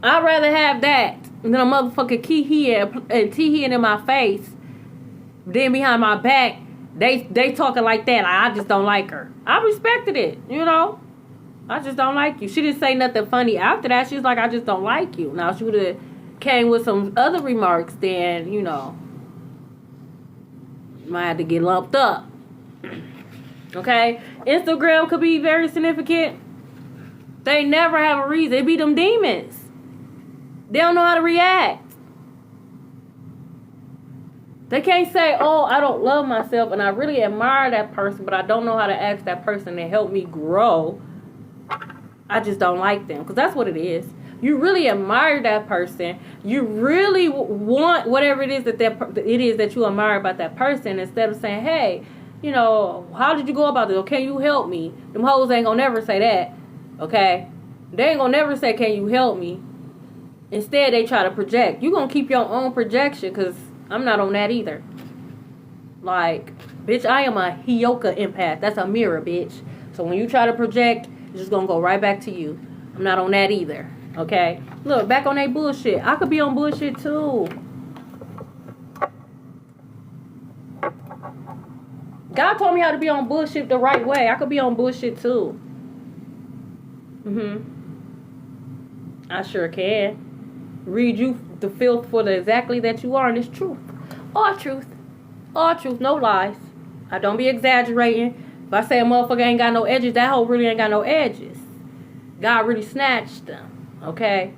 I'd rather have that than a motherfucker tee-heeing in my face. Then behind my back, they talking like that. Like, I just don't like her. I respected it, you know? I just don't like you. She didn't say nothing funny after that. She was like, I just don't like you. Now, she would have came with some other remarks, then, you know, might have to get lumped up. Okay? Instagram could be very significant. They never have a reason. It be them demons. They don't know how to react. They can't say, oh, I don't love myself and I really admire that person, but I don't know how to ask that person to help me grow. I just don't like them. Because that's what it is. You really admire that person. You really want whatever it is that you admire about that person, instead of saying, hey, you know, how did you go about this? Or can you help me? Them hoes ain't gonna never say that. Okay? They ain't gonna never say, can you help me? Instead, they try to project. You gonna keep your own projection, because I'm not on that either. Like, bitch, I am a Hioka empath. That's a mirror, bitch. So when you try to project, it's just gonna go right back to you. I'm not on that either. Okay? Look, back on that bullshit. I could be on bullshit too. God told me how to be on bullshit the right way. I could be on bullshit too. I sure can. Read you the filth for the exactly that you are, and it's truth. All truth. All truth, no lies. I don't be exaggerating. If I say a motherfucker ain't got no edges, that hoe really ain't got no edges. God really snatched them. Okay?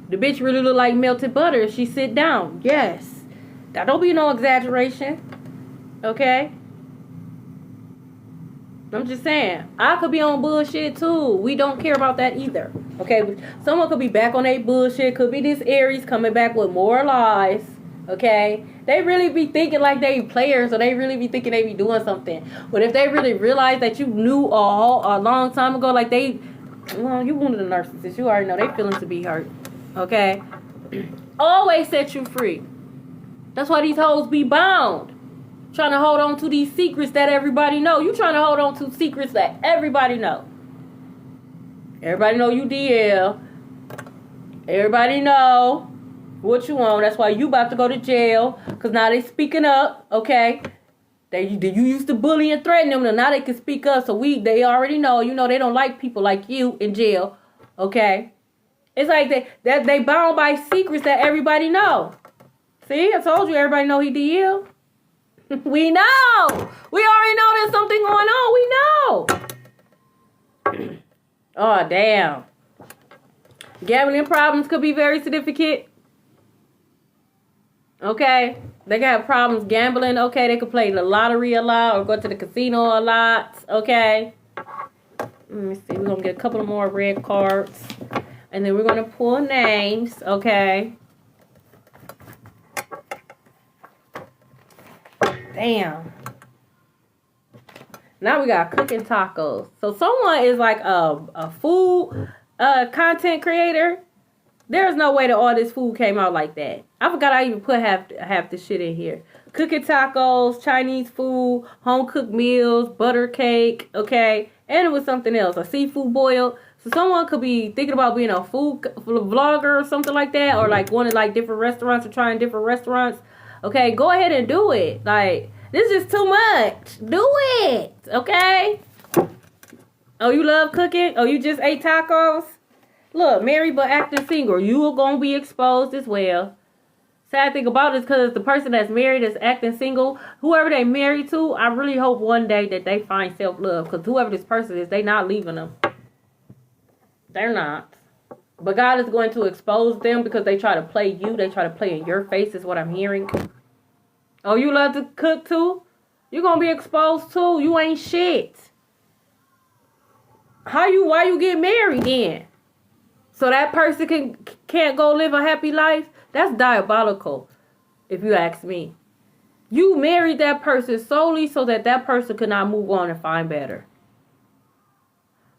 The bitch really look like melted butter if she sit down. Yes. That don't be no exaggeration. Okay? I'm just saying. I could be on bullshit too. We don't care about that either. Okay? Someone could be back on their bullshit. Could be this Aries coming back with more lies. Okay? They really be thinking like they players, or they really be thinking they be doing something. But if they really realize that you knew a long time ago, like they... Well, you one of the narcissists. You already know they feelings to be hurt. Okay? Always set you free. That's why these hoes be bound. Trying to hold on to these secrets that everybody know. You trying to hold on to secrets that everybody know. Everybody know you DL. Everybody know what you want. That's why you about to go to jail. Because now they speaking up. Okay? You used to bully and threaten them, and now they can speak up. So they already know. You know they don't like people like you in jail. Okay? It's like they bound by secrets that everybody know. See, I told you everybody know he DL. We know. We already know there's something going on. We know. Oh, damn. Gambling problems could be very significant. Okay. They got problems gambling. Okay. They could play the lottery a lot or go to the casino a lot. Okay. Let me see. We're going to get a couple of more red cards. And then we're going to pull names. Okay. Damn. Now we got cooking tacos. So someone is like a food content creator. There's no way that all this food came out like that. I forgot I even put half the shit in here. Cooking tacos, Chinese food, home cooked meals, butter cake, okay? And it was something else, a seafood boil. So someone could be thinking about being a food vlogger or something like that, or like going to like different restaurants or trying different restaurants. Okay, go ahead and do it. Like, this is too much. Do it, okay? Oh, you love cooking? Oh, you just ate tacos? Look, married but acting single. You are going to be exposed as well. Sad thing about it is because the person that's married is acting single. Whoever they married to, I really hope one day that they find self-love. Because whoever this person is, they not leaving them. They're not. But God is going to expose them because they try to play you. They try to play in your face is what I'm hearing. Oh, you love to cook too? You're going to be exposed too. You ain't shit. Why you get married then? So that person can't go live a happy life? That's diabolical, if you ask me. You married that person solely so that that person could not move on and find better.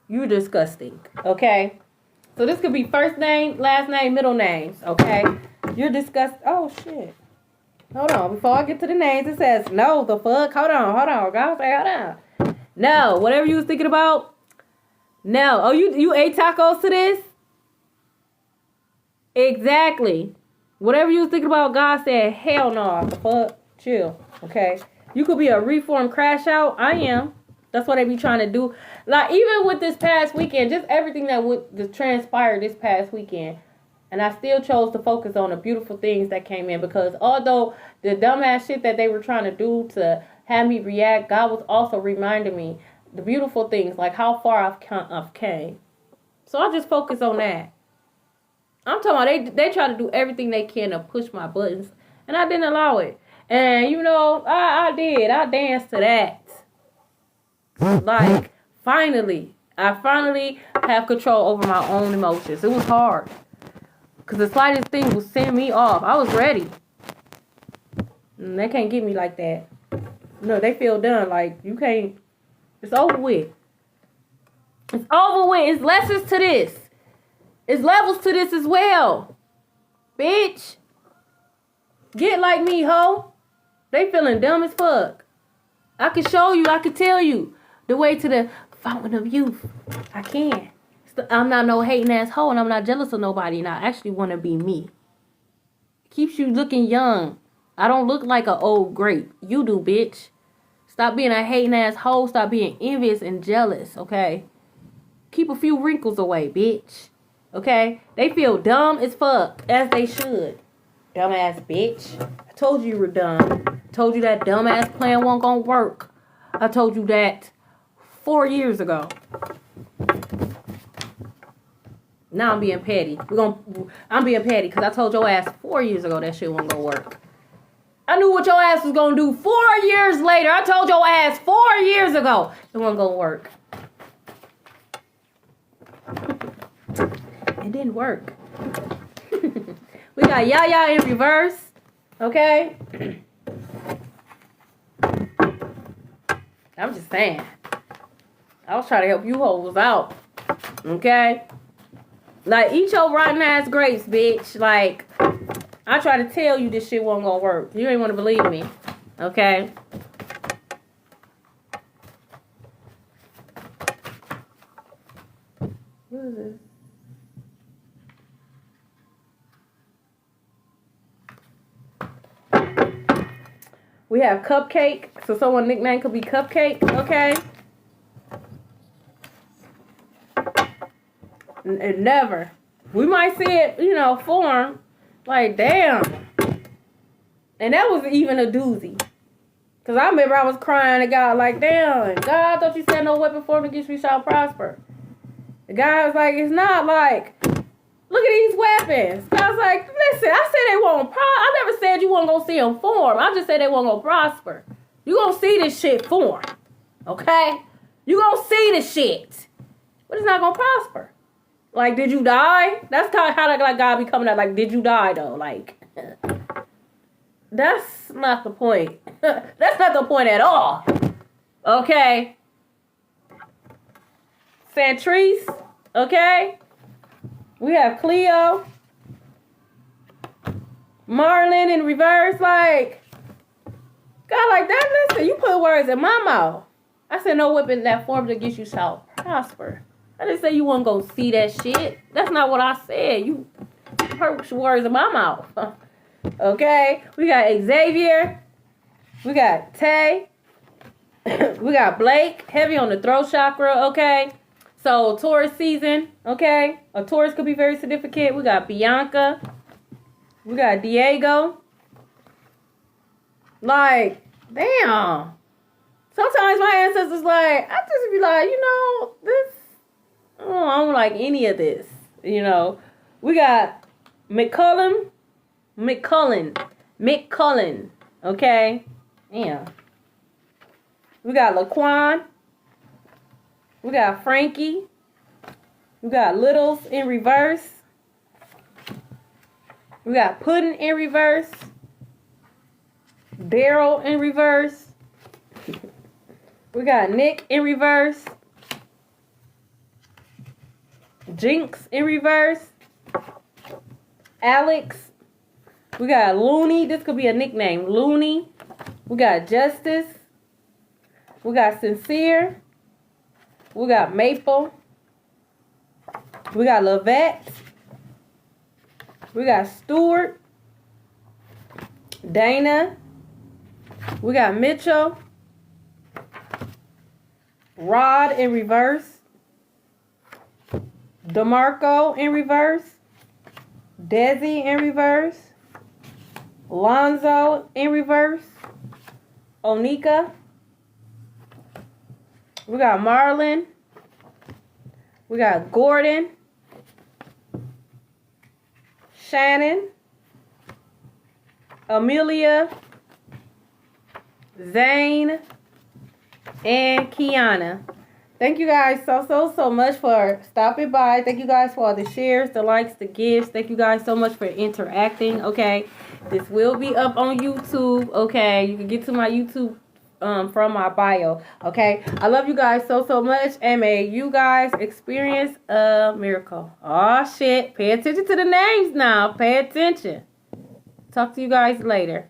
You're disgusting, okay? So this could be first name, last name, middle names, okay? You're disgusting. Oh, shit. Hold on. Before I get to the names, it says, no, the fuck? Hold on. God say, hold on. No, whatever you was thinking about. No. Oh, you ate tacos to this? Exactly. Whatever you was thinking about, God said, hell no. The fuck? Chill, okay? You could be a reformed crash out. I am. That's what they be trying to do. Like, even with this past weekend, just everything that transpired this past weekend. And I still chose to focus on the beautiful things that came in. Because although the dumbass shit that they were trying to do to have me react, God was also reminding me the beautiful things. Like how far I've came. So I just focus on that. I'm talking about they try to do everything they can to push my buttons. And I didn't allow it. And you know, I did. I danced to that. Like, I finally have control over my own emotions. It was hard. Because the slightest thing will send me off. I was ready. And they can't get me like that. No, they feel done. Like, you can't. It's over with. It's over with. It's lessons to this. It's levels to this as well. Bitch. Get like me, ho. They feeling dumb as fuck. I can show you. I can tell you the way to the fountain of youth. I can. I'm not no hating ass hoe, and I'm not jealous of nobody, and I actually want to be me. It keeps you looking young. I don't look like an old grape. You do, bitch. Stop being a hating ass hoe. Stop being envious and jealous, okay? Keep a few wrinkles away, bitch. Okay? They feel dumb as fuck, as they should. Dumbass bitch. I told you were dumb. I told you that dumbass plan wasn't gonna work. I told you that 4 years ago. Now I'm being petty. I'm being petty because I told your ass 4 years ago that shit wasn't gonna work. I knew what your ass was gonna do 4 years later. I told your ass 4 years ago it wasn't gonna work. It didn't work. We got Yaya in reverse. Okay? I'm just saying. I was trying to help you hoes out. Okay? Like, eat your rotten ass grapes, bitch. Like, I try to tell you this shit wasn't gonna work. You ain't want to believe me. Okay? What is this? We have Cupcake. So someone's nickname could be Cupcake. Okay? And never. We might see it, form. Like, damn. And that was even a doozy. Because I remember I was crying to God, like, damn, God, I thought you said no weapon formed against me shall prosper. The guy was like, it's not like, look at these weapons. I was like, listen, I said they won't I never said you weren't going to see them form. I just said they weren't going to prosper. You going to see this shit form. Okay? You going to see this shit. But it's not going to prosper. Like, did you die? That's how like God be coming out. Like, did you die, though? Like, that's not the point. That's not the point at all. Okay? Santrice. Okay? We have Cleo. Marlon in reverse. Like, God, like that. Listen, you put words in my mouth. I said, no weapon that formed against you shall prosper. I didn't say you weren't going to see that shit. That's not what I said. You put words in my mouth. Okay? We got Xavier. We got Tay. We got Blake. Heavy on the throat chakra. Okay? So, Taurus season. Okay? A Taurus could be very significant. We got Bianca. We got Diego. Like, damn. Sometimes my ancestors like, I just be like, you know, this, oh, I don't like any of this. You know, we got McCullen. Okay, yeah. We got Laquan. We got Frankie. We got Littles in reverse. We got Puddin' in reverse. Daryl in reverse. We got Nick in reverse. Jinx in reverse. Alex. We got Looney. This could be a nickname. Looney. We got Justice. We got Sincere. We got Maple. We got Lavette. We got Stewart. Dana. We got Mitchell. Rod in reverse. DeMarco in reverse. Desi in reverse. Lonzo in reverse. Onika. We got Marlon. We got Gordon. Shannon. Amelia. Zane. And Kiana. Thank you guys so much for stopping by. Thank you guys for all the shares, the likes, the gifts. Thank you guys so much for interacting. Okay, this will be up on YouTube. Okay, you can get to my YouTube from my bio. Okay, I love you guys so much, and may you guys experience a miracle. Oh shit, pay attention to the names now. Pay attention. Talk to you guys later.